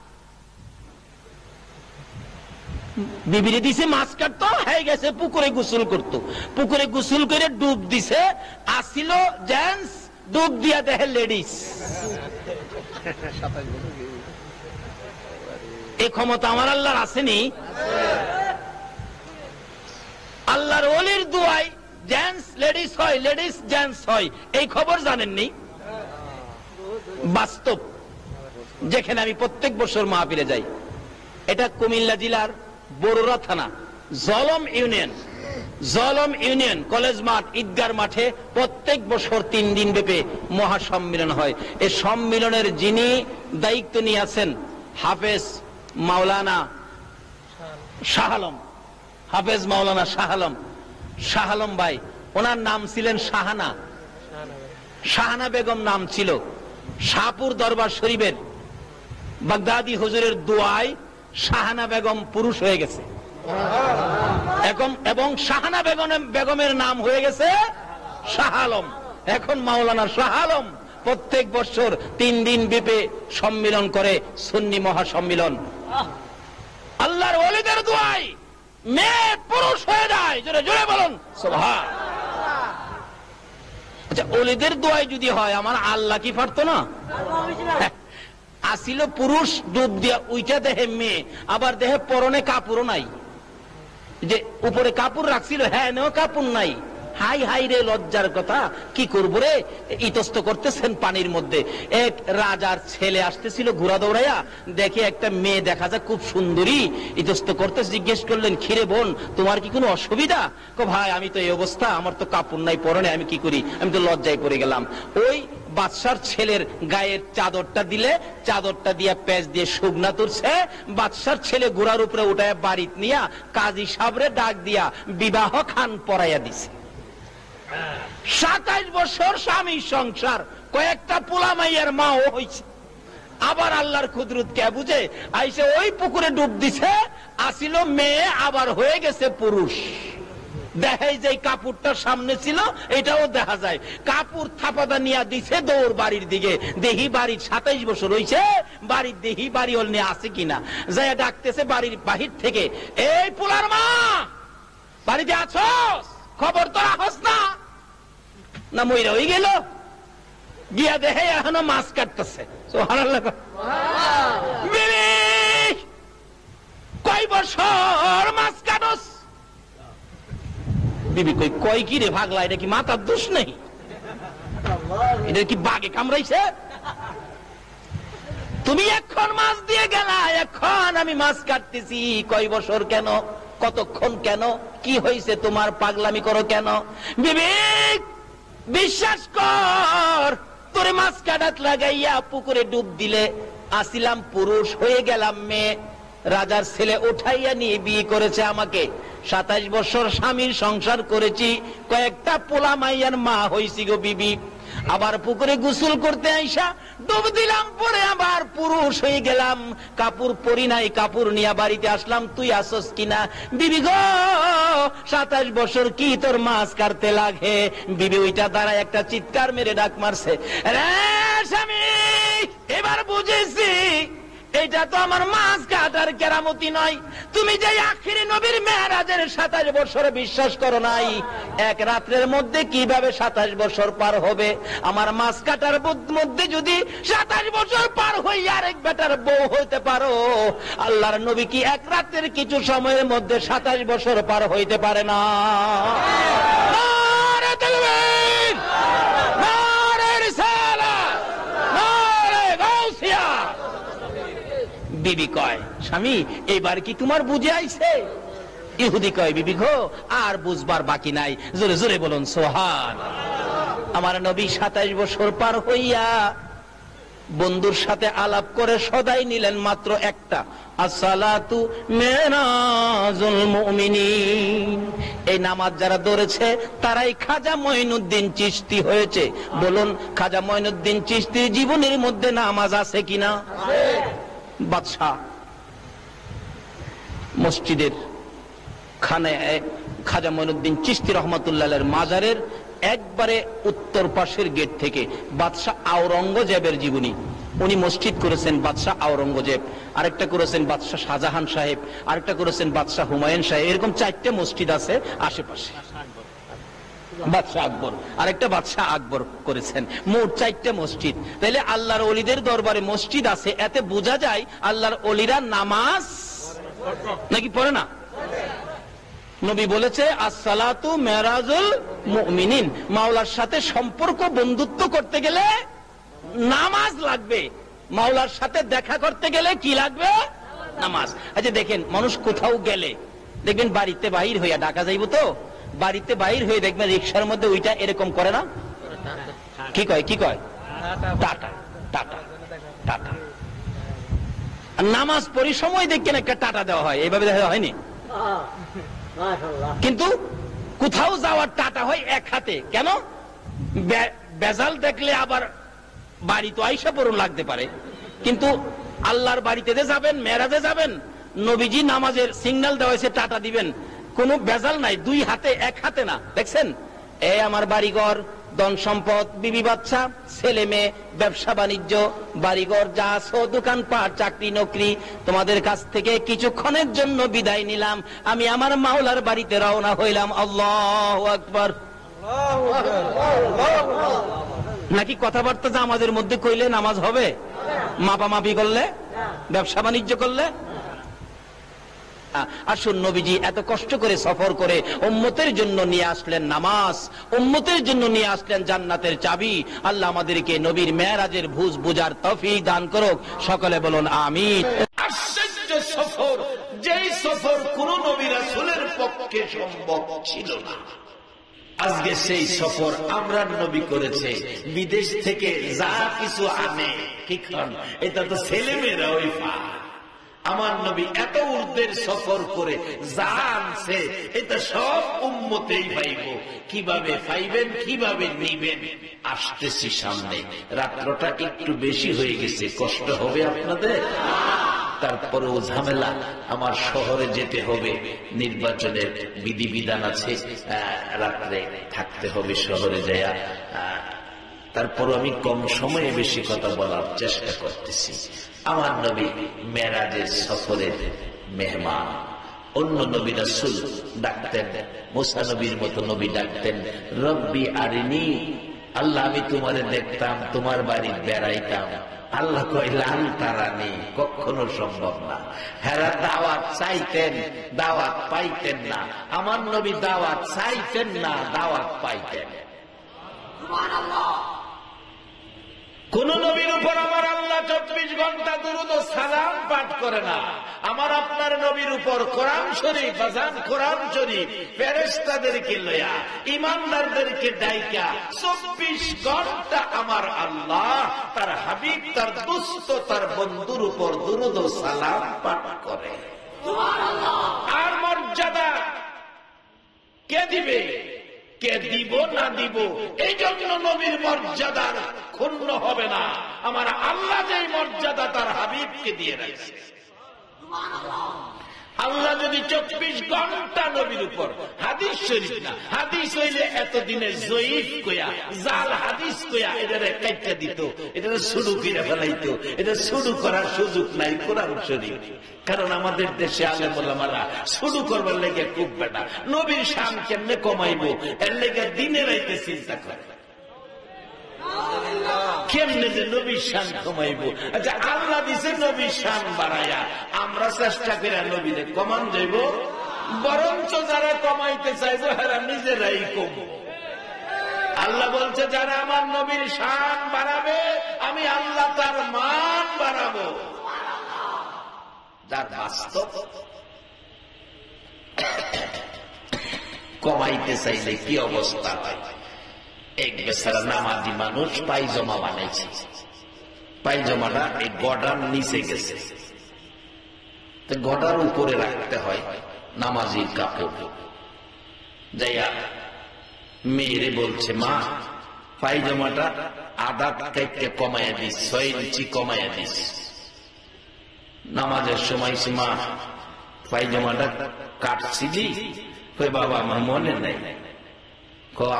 বিবিরে দিছে মাছ কাটতো, হয়ে গেছে পুকুরে গোসল করতো। পুকুরে গোসল করে ডুব দিছে, আসিল জেন্টস, ডুব দিয়া দেখে লেডিস। এই ক্ষমতা আমার আল্লাহর আসেনি? আল্লাহর ওলির দুয়ায় জেন্টস লেডিস হয়, লেডিস জেন্টস হয়, এই খবর জানেননি? বাস্তব, যেখানে আমি প্রত্যেক বছর মাহফিলে যাই। এটা কুমিল্লা জেলার বরুড়া থানা জলম ইউনিয়ন কলেজ মাঠ, ঈদগার মাঠে প্রত্যেক বছর 3 দিন ব্যাপী মহাসম্মিলন হয়। এই সম্মিলনের যিনি দায়িত্ব নিয়ে আছেন হাফেজ মাওলানা শাহ আলম, হাফেজ মাওলানা শাহ আলম ভাই, ওনার নাম ছিলেন শাহানা বেগম নাম ছিল। শাহপুর দরবার শরীফের বাগদাদি হুজুরের দোয়ায় শাহানা বেগম পুরুষ হয়ে গেছে, এবং শাহানা বেগমের নাম হয়ে গেছে শাহ আলম। এখন মাওলানা শাহ আলম প্রত্যেক বছর 3 দিন ব্যাপী সম্মিলন করে, সুন্নি মহাসম্মিলন। আল্লাহর ওলিদের দোয়ায় মেয়ে পুরুষ হয়ে যায়, জোরে জোরে বলুন সুবহান। আচ্ছা, ওলিদের দোয়ায় যদি হয়, আমার আল্লাহ কি পারতো না? আসিল পুরুষ, ডুব দিয়া উইটা দেহে মেয়ে, আবার দেহে পরনে কাপড়ও নাই। যে উপরে কাপড় রাখছিল, হ্যাঁ নেও কাপড় নাই। হাই হাই রে, লজ্জার কথা, কি করবো রে। ইতস্ত করতেছেন পানির মধ্যে। এক রাজার ছেলে আসতেছিল ঘোড়া দৌড়াইয়া, দেখে একটা মেয়ে দেখা যায় খুব সুন্দরী, ইতস্ত করতে জিজ্ঞেস করলেন, খিরে বোন তোমার কি কোনো অসুবিধা? ভাই আমি তো এই অবস্থা, আমার তো কাপড় নাই পরনে, আমি কি করি, আমি তো লজ্জায় পড়ে গেলাম। ওই বাদশার ছেলের গায়ের চাদরটা দিলে, চাদরটা দিয়া পেঁচ দিয়ে শুকনা তুলছে, বাদশার ছেলে ঘোড়ার উপরে উঠায় বাড়িতে নিয়া কাজী সাবরে ডাক দিয়া বিবাহ খান পরাইয়া দিছে। 27 বছর স্বামী সংসার, কয়েকটা পোলা মাইয়ার মাও হয়েছে। আবার আল্লাহর কুদরত কে বুঝে, আইসে ওই পুকুরে ডুব দিছে, আসিল মেয়ে, আবার হয়ে গেছে পুরুষ। দেখাই যায় কাপড়টা সামনে ছিল, এটাও দেখা যায়। কাপড় থাপাদা নিয়ে দিছে দৌড় বাড়ির দিকে, দেহি বাড়ির 27 বছর হয়েছে, বাড়ির দেহি বাড়ি হল নিয়ে আসে কিনা, যাই ডাকতেছে বাড়ির বাহির থেকে, এই পোলার মা বাড়িতে আছস, খবর তো রাখস না, না মইরা হয়ে গেল। গিয়া দেখে এখনো মাছ কাটতেছে। সুবহানাল্লাহ। কয় বছর মাছ কাটস? বিবি কই, কয় কি রে ভাগলা, এটা কি মাথার দোষ নেই? এটা কি বাগে কামড়াইছে? তুমি এখন মাছ দিয়ে গেলা, এখন আমি মাছ কাটতেছি। কয় বছর কেন, কতক্ষণ কেন, কি হয়েছে তোমার, পাগলামি করো কেন? বিবেক বিশ্বাস কর, তোরে মাছ কাটাত লাগাইয়া পুকুরে ডুব দিলে, আসিলাম পুরুষ, হয়ে গেলাম মেয়ে। রাজার ছেলে উঠাইয়া নিয়ে বিয়ে করেছে আমাকে। 27 বছর স্বামীর সংসার করেছি, কয়েকটা পোলা মাইয়ার মা হইছি গো বিবি। আবার পুকুরে গোসল করতে আইসা ডুব দিলাম, পরে আবার পুরুষ হয়ে গেলাম। কাপড় পরি নাই, কাপড় নিয়ে বাড়িতে আসলাম, তুই আসস কিনা? বিবি গো 27 বছর কি তোর মাছ কাটতে লাগে? বিবি ওইটা দ্বারা একটা চিৎকার মেরে ডাক মারছে, রে স্বামী এবার বুঝেছি এটা তো আমার মাছ কাটার কেরামতি নয়। তুমি যে আখিরি নবীর মেরাজের 27 বছর বিশ্বাস করো নাই, এক রাত্রের মধ্যে কিভাবে 27 বছর পার হবে? আমার মাছ কাটার মধ্যে যদি 27 বছর পার হই আরেক বেটার বউ হইতে পারো, আল্লাহর নবী কি এক রাতের কিছু সময়ের মধ্যে 27 বছর পার হইতে পারে না? নারে তাকবীর, নারে রিসালাত, নারে গাউসিয়া। বিবি কয়, স্বামী এবার কি তোমার বুঝে আইছে? ইহুদি কয়, বিবি গো আর বুঝবার বাকি নাই, জোরে জোরে বলুন সুবহান। আমার নবী 27 বছর পার হইয়া বন্ধুর সাথে আলাপ করে সদাই নিলেন মাত্র একটা, আসসালাতু মেরাজুল মুমিনিন। এই নামাজ যারা ধরেছে তারাই খাজা মঈনুদ্দিন চিশতি হয়েছে। বলুন, খাজা মঈনুদ্দিন চিশতির জীবনের মধ্যে নামাজ আছে কিনা? বাদশাহ মসজিদের খানে খাজা মঈনুদ্দিন চিশতি রহমাতুল্লাহের মাজারের একবারে উত্তর পাশের গেট থেকে বাদশাহ আওরঙ্গজেবের জীবনী, উনি মসজিদ করেছেন বাদশাহ আওরঙ্গজেব, আরেকটা করেছেন বাদশাহ শাহজাহান সাহেব, আরেকটা করেছেন বাদশাহ হুমায়ুন সাহেব। এরকম 4টে মসজিদ আছে আশেপাশে। বাদশাহ আকবর, আরেকটা বাদশাহ আকবর করেছেন। মোট 4টে মসজিদ। তাইলে আল্লাহর ওলিদের দরবারে মসজিদ আছে, এতে বোঝা যায় আল্লাহর ওলিরা নামাজ নাকি পড়ে না। নবী বলেছে আসসালাতু মেরাজুল মুমিনিন, মাওলার সাথে সম্পর্ক বন্ধুত্ব করতে গেলে নামাজ লাগবে, মাওলার সাথে দেখা করতে গেলে কি লাগবে? নামাজ। আচ্ছা দেখেন, মানুষ কোথাও গেলে দেখবেন বাড়িতে বাহির হইয়া ডাকা যাইব, তো বাড়িতে বাহির হয়ে দেখবেন রিকশার মধ্যে ওইটা এরকম করে না, কি কয় কি কয়? Tata tata tata. নামাজ পড়ি সময় দেখেন একটা টাটা দেওয়া হয়, এইভাবে দেখা হয়নি? কিন্তু কোথাও যাওয়ার টাটা হয় এক হাতে। কেন? বেজাল দেখলে আবার বাড়ি তো আইসা পড়ুন লাগতে পারে, কিন্তু আল্লাহর বাড়িতে যে যাবেন, মেরাজে যাবেন, নবীজি নামাজের সিগন্যাল দেওয়া হয়েছে টাটা দিবেন, কোনো বেজাল নাই, দুই হাতে এক হাতে না। দেখছেন, এই আমার বাড়িঘর, ধন সম্পদ, বিবি বাচ্চা, ছেলে মেয়ে, ব্যবসা বাণিজ্য, বাড়িঘর যা আছো, দোকানপাট, চাকরি নকরি, তোমাদের কাছ থেকে কিছুক্ষণের জন্য বিদায় নিলাম, আমি আমার মাওলার বাড়িতে রওনা হইলাম। আল্লাহু আকবার। নাকি কথাবার্তা যে আমাদের মধ্যে কইলে নামাজ হবে? মাপামাপি করলে, ব্যবসা বাণিজ্য করলে? আসুন, নবীজি এত কষ্ট করে সফর করে উম্মতের জন্য নিয়ে আসলেন নামাজ, উম্মতের জন্য নিয়ে আসলেন জান্নাতের চাবি। আল্লাহ আমাদেরকে নবীর মেরাজের ভুজ বুঝার তৌফিক দান করুক। সকলে বলুন আমিন। আশ্চর্য সফর, যেই সফর কোন নবী রাসূলের পক্ষে সম্ভব ছিল না, আজকে সেই সফর আমরা নবী করেছে। বিদেশ থেকে যা কিছু আনে কি খান, এটা তো ছেলে মেয়েরা ওই পায়। আমার নবী এত ঊর্ধ্বের সফর করে যা আনছে এটা সব উম্মতেই পাইব। কিভাবে পাইবেন, কিভাবে নিবেন? আসতেছি সামনে। রাত্রটা একটু বেশি হয়ে গেছে, কষ্ট হবে আপনাদের, তারপরেও ঝামেলা। আমার শহরে যেতে হবে, নির্বাচনের বিধিবিধান আছে, রাত্রে থাকতে হবে শহরে যায়া। তারপরও আমি কম সময়ে বেশি কথা বলার চেষ্টা করতেছি। আমার নবী মেরাজের সফরের মেহমান। অন্য নবী রাসূল ডাকতেন, মুসা নবীর মতো নবী ডাকতেন, রব্বি আরিনি, আল্লাহ আমি তোমারে দেখতাম, তোমার বাড়ি বেড়াইতাম। আল্লাহ কয় লাল তারানি, কখনো সম্ভব না। হেরা দাওয়াত চাইতেন, দাওয়াত পাইতেন না। আমার নবী দাওয়াত চাইতেন না, দাওয়াত পাইতেন। কোন নবীর উপর আমার আল্লাহ 24 ঘন্টা দুরূদ ও সালাম পাঠ করে না। আমার আপনার নবীর উপর কোরআন শরীফ, আযান কোরআন শরীফ ফেরেশতাদেরকে লয়া, ঈমানদারদেরকে ডাইকা 24 ঘন্টা আমার আল্লাহ তার হাবিব, তার দোস্ত, তার বন্ধুর উপর দুরূদ ও সালাম পাঠ করে। সুবহানাল্লাহ। আর মর্যাদা কে দিবে, কে দিব না দিব, এই জন্য নবীর মর্যাদা ক্ষুণ্ণ হবে না। আমার আল্লাহ যেই মর্যাদা তার হাবিবকে দিয়ে রাখছে। আল্লাহ যদি 24 ঘন্টা নবীর উপর, হাদিস শরীফ না, হাদিস হইলে এতদিনে জয়ীফ কইয়া, জাল হাদিস কইয়া এটারে কাইটা দিত, এটারে শুরু করে ফেলাইতো। এটা শুরু করার সুযোগ নাই কোরআন শরীফ। কারণ আমাদের দেশে আলেম ওলামারা শুরু করবার লেগে খুব বেটা, নবীর শান কেমনে কমাইবো এর লেগে দিনে রাইতে চিন্তা করে, কেমনে যে নবীর শান কমাইবো। আচ্ছা, আল্লাহ দিছে নবীর শান বাড়াইয়া, আমরা চেষ্টা করে নবীরে কমান যাইব, বরঞ্চ যারা কমাইতে চাইবো এরা নিজেরাই কমবো। আল্লাহ বলছে যারা আমার নবীর শান বাড়াবে, আমি আল্লাহ তার মান বাড়াবো। যার বাস্তব কমাইতে চাইলে কি অবস্থা হয়। এক বেচারা নামাজি মানুষ পায়জামা বানাইছে, পায়জামাটা এই গডার নিচে গেছে, তো গডার উপরে রাখতে হয় নামাজির কাপড়। যাইয়া মেয়েরে বলছে, মা পায়জামাটা আধা কাইটে কমাইয়া দিস, 6 ইঞ্চি কমাইয়া দিস। নামাজের সময় মা পায়জামাটা কাটছিলি? কই বাবা আমার মনে নাই।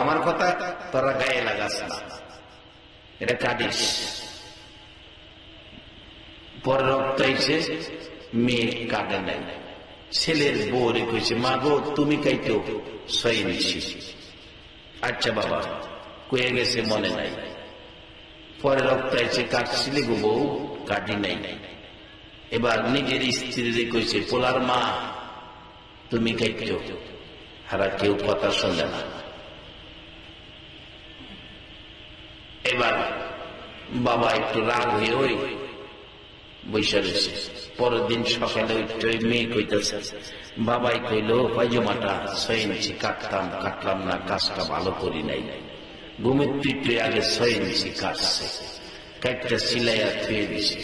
আমার কথা তোরা গায়ে লাগাস না, এটা কাটিস। পরে রক্ত এসে মেয়ে কাটে নাই। ছেলের বউরে কইছে, মা গো তুমি কাইতো 6 ইঞ্চি। আচ্ছা বাবা, কয়ে গেছে মনে নাই। পরে রক্ত এসে কাটছিলি গো বউ? কাটি নাই। এবার নিজের স্ত্রী কইছে, পোলার মা তুমি কাইতো। হারা কেউ কথা শোনে না। এবার বাবা একটু রাগ হয়ে ওই বৈশা রয়েছে। পরের দিন সকালে ওই মেয়ে কইতেছে, বাবাই কইল পায়জামাটা 6 ইঞ্চি কাটলাম না, কাজটা ভালো করি নাই। ঘুমের পিঠে আগে 6 ইঞ্চি কাটছে, কাটটা সিলাইয়া থুয়ে দিছে।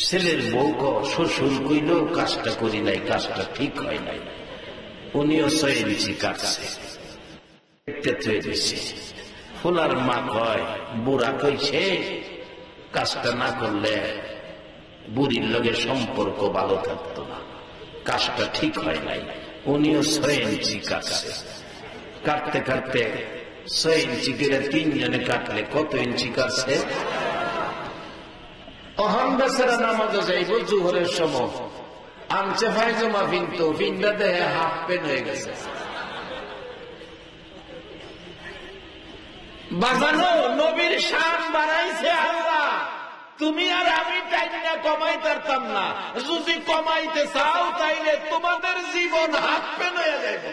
ছেলের বউ শ্বশুর কইল কাজটা করি নাই, কাজটা ঠিক হয় নাই। উনিও 6 ইঞ্চি কাটছে, থুয়ে দিছে। ফুলার মা কয়, বুড়া কইছে কাজটা না করলে বুড়ির লগে সম্পর্ক ভালো থাকতো না, কাজটা ঠিক হয় নাই। উনিও 6 ইঞ্চি কাটছে। কাটতে কাটতে 6 ইঞ্চি করে 3 জনে কাটলে কত ইঞ্চি কাটছে? অহন বেচারা নামাজে যাইব জোহরের সময়, আনছে পায়জামা কিন্তু পিন্ডা দেহে হাফ প্যান্ট হয়ে গেছে। বাজানো নবীর শান বাড়াইছে আল্লাহ, তুমি আর আমি টাইনা কমাই পারতাম না। যদি কমাইতে চাও তাইলে তোমাদের জীবন হাত প্যান্ট হয়ে যাবে।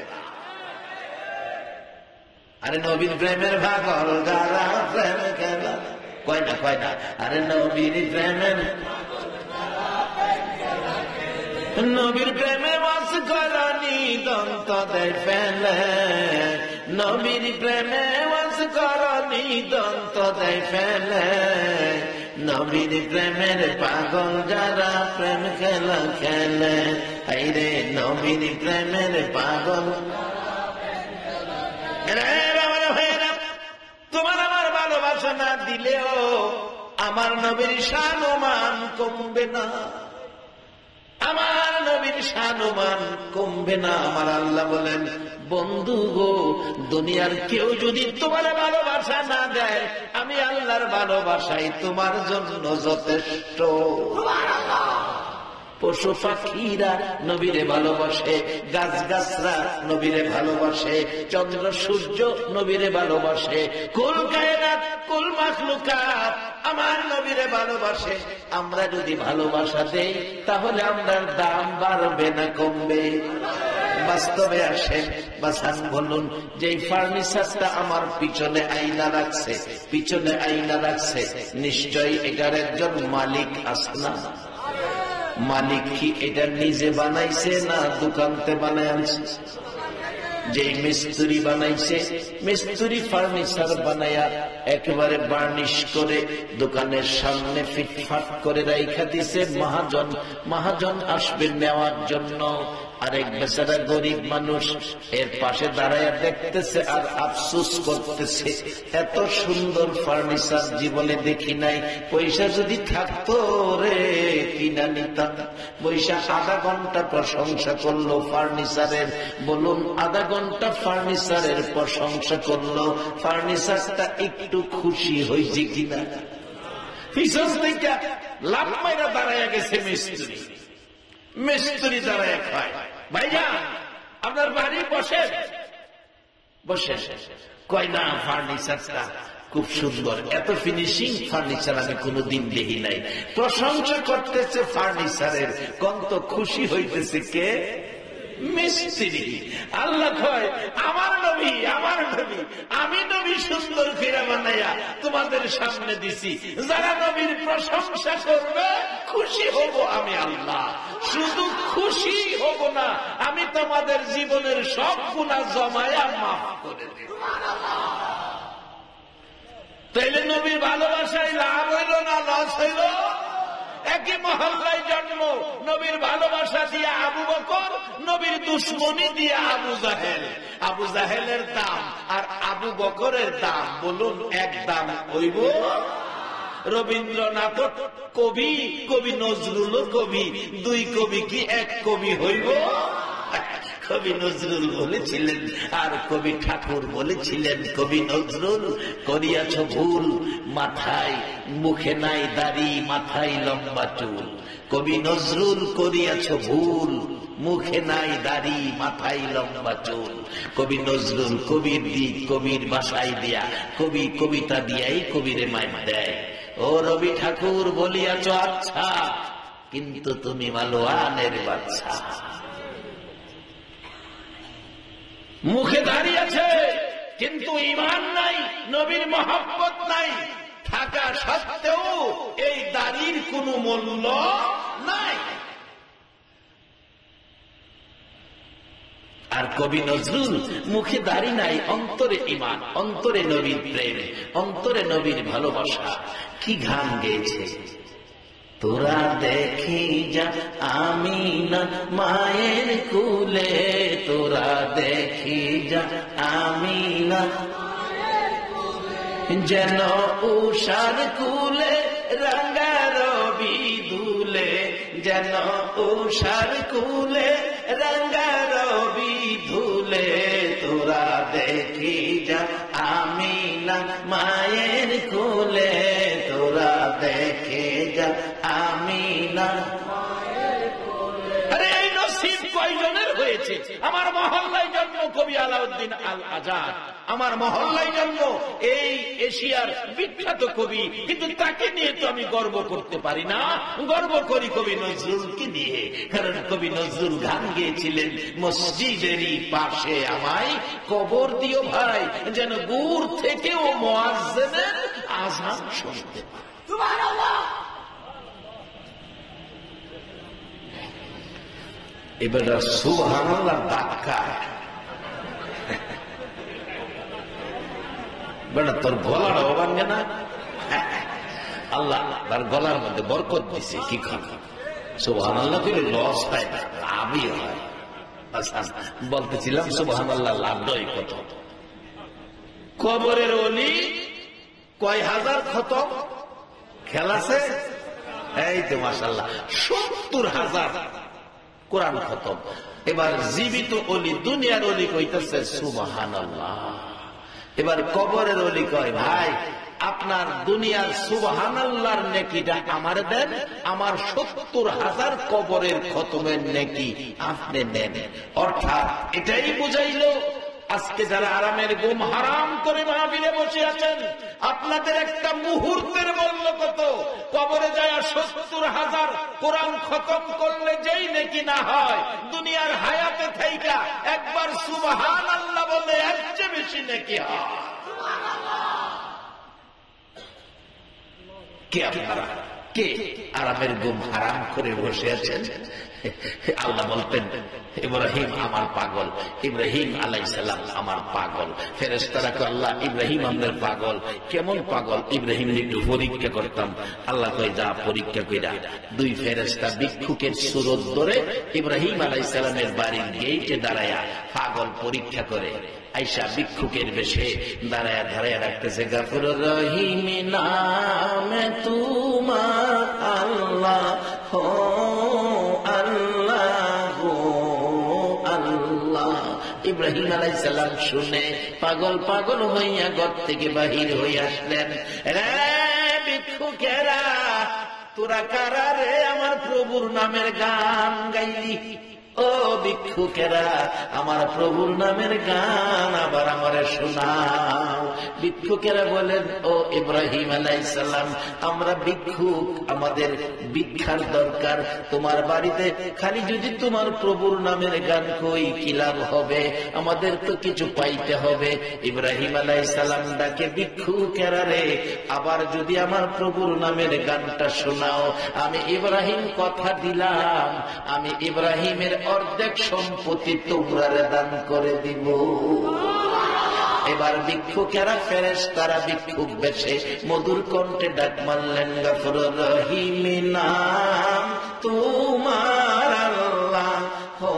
আরে নবীর প্রেমের পাগল যারা প্রেম খেলা, কয় না। আরে নবীর প্রেমের নবীর প্রেমে বাস করানি দন্ত দেয় ফেলে, নবীর প্রেমে বাস করানি দন্ত দেয় ফেলে। নবীর প্রেমের পাগল যারা প্রেম খেলা খেলে, আইরে নবীর প্রেমের পাগল। তোমার আমার ভালোবাসা না দিলেও আমার নবীর শান-মান কমবে না, আমার নবীর শান-মান কমবে না। আমার আল্লাহ বলেন, বন্ধু গো, দুনিয়ার কেউ যদি তোমার ভালোবাসা না দেয়, আমি আল্লাহর ভালোবাসাই তোমার জন্য যথেষ্ট। পশু পাখিরা নবীরে ভালোবাসে, গাছ গাছরা নবীরে ভালোবাসে, চন্দ্র সূর্য নবীরে ভালোবাসে, কুল কায়নাত কুল মাখলুকাত আমার নবীরে ভালোবাসে। আমরা যদি ভালোবাসা দেই তাহলে আমরার দাম বাড়বে না কমবে? বাস্তবে আসেন বাসান বলুন, যে ফার্নিচারটা আমার পিছনে আয়না রাখছে, নিশ্চয়ই এটার একজন মালিক আছে না? মালিক কি এটা নিজে বানাইছে না দোকানতে বানায় আনছে? যে মিস্ত্রি বানাইছে, মিস্ত্রি ফার্নিচার বানায়া একেবারে বার্নিশ করে দোকানের সামনে ফিটফাট করে রাইখা দিছে। মহাজন আসবে নেওয়ার জন্য। আরেক বেচারা গরিব মানুষ এর পাশে দাঁড়ায় দেখতেছে আর আফসোস করতেছে, এত সুন্দর ফার্নিচার জীবনে দেখি নাই, পয়সা যদি থাকতো রে কিনা নিতাম। পয়সা আধা ঘন্টা প্রশংসা করলো ফার্নিচারের, বলুন আধা ঘন্টা ফার্নিচারের প্রশংসা করলো, ফার্নিচারটা একটু খুশি হয়েছে কিনা? পিছন থেকে লাভ মাইরা দাঁড়ায় গেছে মিস্ত্রি দাঁড়ায় খায়, ভাইজান আপনার বাড়ি বসে কয় না, ফার্নিচারটা খুব সুন্দর, এত ফিনিশিং ফার্নিচার আমি কোনোদিন দেখি নাই। প্রশংসা করতেছে ফার্নিচারের, কত খুশি হইতেছে কে? মিস্ত্রি। আল্লাহ কয়, আমার নবী আমি নবী সুন্দর ফিরা বানাইয়া তোমাদের সামনে দিছি, যারা নবীর প্রশংসা করবে খুশি হব আমি আল্লাহ। শুধু খুশি হব না, আমি তোমাদের জীবনের সব গুনাহ জমায়া মাফ করে দেব। তাইলে নবীর ভালোবাসায় লাভ হইল না লস হইল? একই মহল্লায় জন্ম, নবীর ভালোবাসা দিয়ে আবু বকর, নবীর দুশ্মনী দিয়ে আবু জাহেল। আবু জাহেলের দাম আর আবু বকরের দাম বলুন এক দাম হইব? রবীন্দ্রনাথ কবি, কবি নজরুল কবি, দুই কবি কি এক কবি হইব? কবি নজরুল বলেছিলেন আর কবি ঠাকুর বলেছিলেন, কবি নজরুল করিয়াছ ভুল, মাথায় মুখে নাই দাড়ি, মাথায় লম্বা চুল। কবি নজরুল করিয়াছ ভুল, মুখে নাই দাড়ি, মাথায় লম্বা চুল। কবি নজরুল কবির দিক কবির বাসায় দিয়া, কবি কবিতা দিয়াই কবিরে মাইন দেয়। ও রবি ঠাকুর বলিয়াছ আচ্ছা, কিন্তু তুমি মালোয়ানের বাচ্চা। মুখে দাঁড়িয়ে আছে কিন্তু ঈমান নাই, নবীর মহব্বত নাই, থাকা সত্ত্বেও এই দাড়ির কোনো মূল্য নাই। আর কবি নজরুল মুখে দাড়ি নাই, অন্তরে ঈমান, অন্তরে নবীর প্রেম, অন্তরে নবীর ভালোবাসা। কি গান গেয়েছে, তোরা দেখি যা আমিনা মায়ের কুলে, তোরা দেখি যা আমিনা যেন উষার কুলে রাঙ্গা রবি দুলে, যেন উষার কুলে রাঙ্গা রবি ধুলে। তোরা দেখি যা আমিনা মায়ের কুলে, তোরা দেখে যা আমিনা। আরে এই নসিব কয়জনের হয়েছে? আমার মহল্লায় জন্ম কবি আলাউদ্দিন আল আজাদ, আমার মহল্লায় জন্ম এই এশিয়ার বিখ্যাত কবি, কিন্তু তাকে নিয়ে তো আমি গর্ব করতে পারি না। গর্ব করি কবি নজরুলকে নিয়ে, কারণ কবি নজরুল গান গেয়েছিলেন, মসজিদেরই পাশে আমায় কবর দিও ভাই, যেন দূর থেকেও মুয়াজ্জিনের আযান শুনতে পাই। সুবহানাল্লাহ। এবার সুবহানাল্লাহ ডাকায় বেটা, তোর গলাটাও ভাঙে না? আল্লাহ তার গলার মধ্যে বরকত দিছে। কি খাবে সুবহানাল্লাহ করে লস হয় না, লাভই হয়। বলতেছিলাম সুবহানাল্লাহ লাভটাই কত। কবরের অলি কয় হাজার খতম খেলাছে, এই তো মাশাআল্লাহ 70,000 কোরআন খতম। এবার জীবিত অলি, দুনিয়ার অলি কইতেছে সুবহানাল্লাহ। এবার কবরের অলি কয়, ভাই আপনার দুনিয়ার সুবহানাল্লাহর নেকিটা আমারে দেন, আমার 70,000 কবরের খতমের নেকি আপনি নেন। অর্থাৎ এটাই বুঝাইলো, আজকে যারা আরামের ঘুম হারাম করে মাহফিলে বসে আছেন, আপনাদের একটা মুহূর্তের মূল্য কত? কবরে যায় 70,000 কোরআন খতম করলে যেই নেকি না হয়, দুনিয়ার হায়াতে থাইকা একবার সুবহানাল্লাহ বললে এর চেয়ে বেশি নেকি হয়। কে আপনারা? কে আরামের ঘুম হারাম করে বসে আছেন? আল্লাহ বলতেন, ইব্রাহিম আমার পাগল, ইব্রাহিম আলাইহিস সালাম আমার পাগল। ফেরেশতারা কয়, আল্লাহ ইব্রাহিম আমাদের পাগল। কেমন পাগল? ইব্রাহিম একটু পরীক্ষা করতাম। আল্লাহ কয়, যা পরীক্ষা কইরা। দুই ফেরেশতা ভিক্ষুকের সুরত ধরে ইব্রাহিম আলাইহিস সালামের বাড়ির গেটে দাঁড়ায়া পাগল পরীক্ষা করে। আয়েশা ভিক্ষুকের বেশে দাঁড়ায়া দাঁড়ায়া রাখতেছে, গফুর রহিম নামে তোমার আল্লাহ হো আল্লাহ হো আল্লাহ। ইব্রাহিম আলাইহিস সালাম শুনে পাগল পাগল হইয়া ঘর থেকে বাহির হয়ে আসলেন। রে ভিক্ষুকেরা, তোরা কারা রে আমার প্রভুর নামের গান গাইলি? ও ভিক্ষুকেরা, আমার প্রভুর নামের গান আবার আমারে শোনাও। ভিক্ষুকেরা বলেন, ও ইব্রাহিম আলাইহিস সালাম, আমরা ভিক্ষুক, আমাদের ভিক্ষার দরকার। তোমার বাড়িতে খালি যদি তোমার প্রভুর নামের গান কই কি লাভ হবে? আমাদের তো কিছু পাইতে হবে। ইব্রাহিম আলাইহিস সালাম ডাকে, ভিক্ষুকেরা রে, আবার যদি আমার প্রভুর নামের গানটা শোনাও, আমি ইব্রাহিম কথা দিলাম, আমি ইব্রাহিমের অর্ধেক সম্পত্তি তোমরা দান করে দিব। এবার ভিক্ষুকেরা ফেরেশতারা ভিক্ষুক বেশে মধুর কণ্ঠে ডাক মারলেন, গফুরুর রহিম নাম তোমার আল্লাহ, হো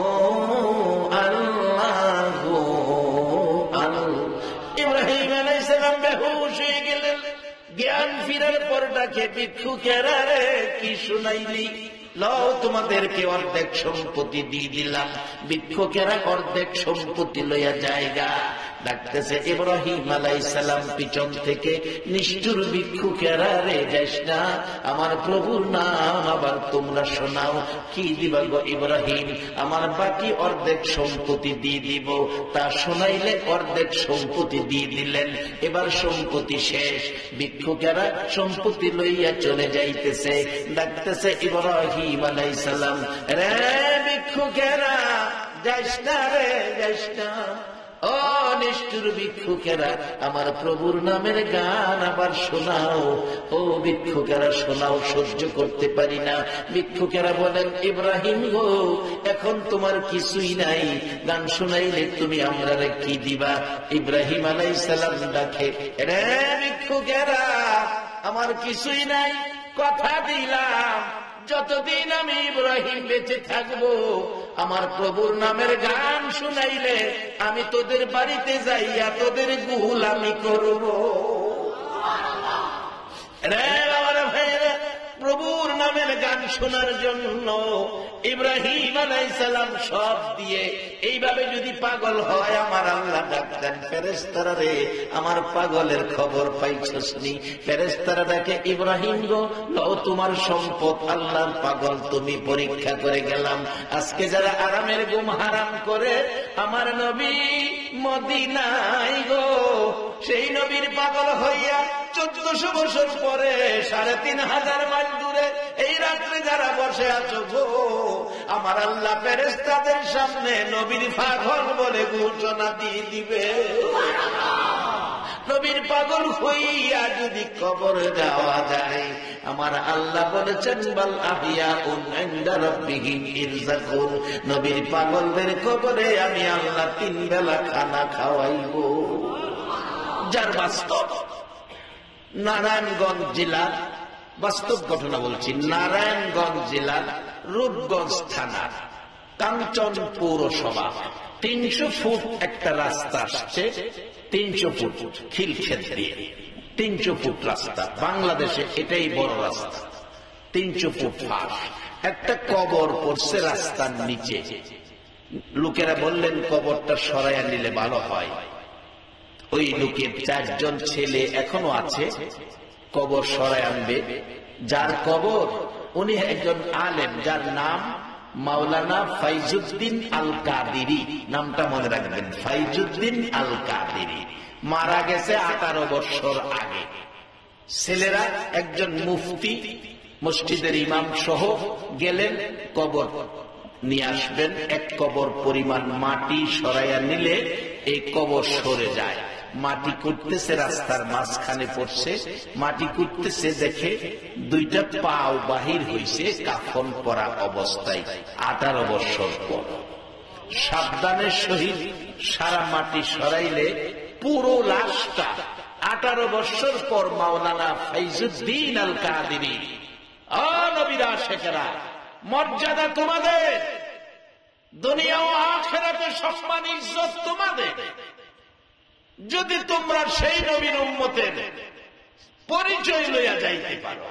আল্লাহ হো আল্লাহ। ইব্রাহিম আলাইহিস সালাম বেহুশ হয়ে গেলেন। জ্ঞান ফিরার পর ডাকে, ভিক্ষুকেরা রে কি শুনাইলি? লও তোমাদেরকে অর্ধেক সম্পত্তি দিয়ে দিলাম। ভিক্ষুকেরা অর্ধেক সম্পত্তি লইয়া জায়গা ডাকতেছে। ইব্রাহিম আলাইহিস সালাম পিছন থেকে, নিষ্ঠুর ভিক্ষুকেরা রে যাইস না, আমার প্রভুর নাম আবার তোমরা শোনাও। কি দিবা গো ইব্রাহিম? আমার বাকি অর্ধেক সম্পত্তি দিয়ে দিব। তা শোনাইলে অর্ধেক সম্পত্তি দিয়ে দিলেন। এবার সম্পত্তি শেষ। ভিক্ষুকেরা সম্পত্তি লইয়া চলে যাইতেছে। ডাকতেছে ইব্রাহিম আলাইহিস সালাম, রে ভিক্ষুকেরা যাইস না রে, যাইস না। ও নিষ্ঠুর ভিক্ষুকেরা, আমার প্রভুর নামের গান আবার শোনাও। ও ভিক্ষুকেরা শোনাও, সহ্য করতে পারি না। ভিক্ষুকেরা বলেন, ইব্রাহিম গো, এখন তোমার কিছুই নাই, গান শোনাইলে তুমি আমরা কি দিবা? ইব্রাহিম আলাইহিস সালাম ডাকে, রে ভিক্ষুকেরা, আমার কিছুই নাই, কথা দিলাম যতদিন আমি ইব্রাহিম বেঁচে থাকবো, আমার প্রভুর নামের গান শুনাইলে আমি তোদের বাড়িতে যাইয়া তোদের গোলামি করব। রে বাবার ভাইরা, প্রভুর নামের গান শোনার জন্য ইব্রাহিম আলাইহিস সালাম সব দিয়ে, এইভাবে যদি পাগল হয় আমার আল্লাহ ডাকতেন, ফেরেশতারা রে আমার পাগলের খবর পাইছস নি? ফেরেশতারা ডাকে, ইব্রাহিম গো, লও তোমার সম্পদ, আল্লাহর পাগল তুমি, পরীক্ষা করে গেলাম। আজকে যারা আরামের ঘুম হারাম করে, আমার নবী মদিনায় গো, সেই নবীর পাগল হইয়া 1400 বছর পরে 3500 মাইল দূরে এই রাত্রে যারা বসে আছো গো, আমার আল্লাহ ফেরেশতাদের সামনে নবীর পাগল বলে ঘোষণা দিয়ে দিবে। নবীর পাগল হইয়া যদি কবরে যাওয়া যায়, আমার আল্লাহ বলেছেন, বাল আহিয়াউন ইনদা রাব্বিহিম ইরযাকুন, নবীর পাগলদের কবরে আমি আল্লাহ 3 বেলা খানা খাওয়াইব। যার বাস্তব নারায়ণগঞ্জ জেলার, বাস্তব ঘটনা বলছি, নারায়ণগঞ্জ জেলার রূপগঞ্জ থানার কাঞ্চন পৌরসভা 300 ফুট একটা রাস্তা আসছে, 300 ফুট খিলক্ষেত দিয়ে 300 ফুট রাস্তা, বাংলাদেশে এটাই বড় রাস্তা। 300 ফুট ফাঁস একটা কবর পড়ছে রাস্তার নিচে। লোকেরা বললেন কবরটা সরাইয়া নিলে ভালো হয়। ওই লোকের 4 জন ছেলে এখনো আছে, কবর সরাই আনবে। যার কবর, উনি একজন আলেম, যার নাম মাওলানা ফাইজুদ্দিন আল কাদেরী, নামটা মনে রাখবেন, ফাইজুদ্দিন আল কাদেরী। মারা গেছে 18 বছর আগে। ছেলেরা একজন মুফতি, মসজিদের ইমাম সহ গেলেন, কবর নিয়ে আসবেন। 1 কবর পরিমাণ মাটি সরাইয়া নিলে এই কবর সরে যায়। মাটি কুটতেছে, রাস্তার মাঝখানে পড়ছে, মাটি কুটতেছে, দেখে 2টা পাও বাহির হইছে কাফন পরা অবস্থায় 18 বছর পর। সাবধানের সহিত সারা মাটি সরাইলে পুরো লাশটা 18 বছর পর মাওলানা ফাইজুদ্দিন আল কাদেরী। নবীর আশিকেরা, মর্যাদা তোমাদের, দুনিয়া ও আখিরাতে সম্মান ইজ্জত তোমাদের। যদি তোমরা সেই নবীর উম্মতের পরিচয় লইয়া যাইতে পারো,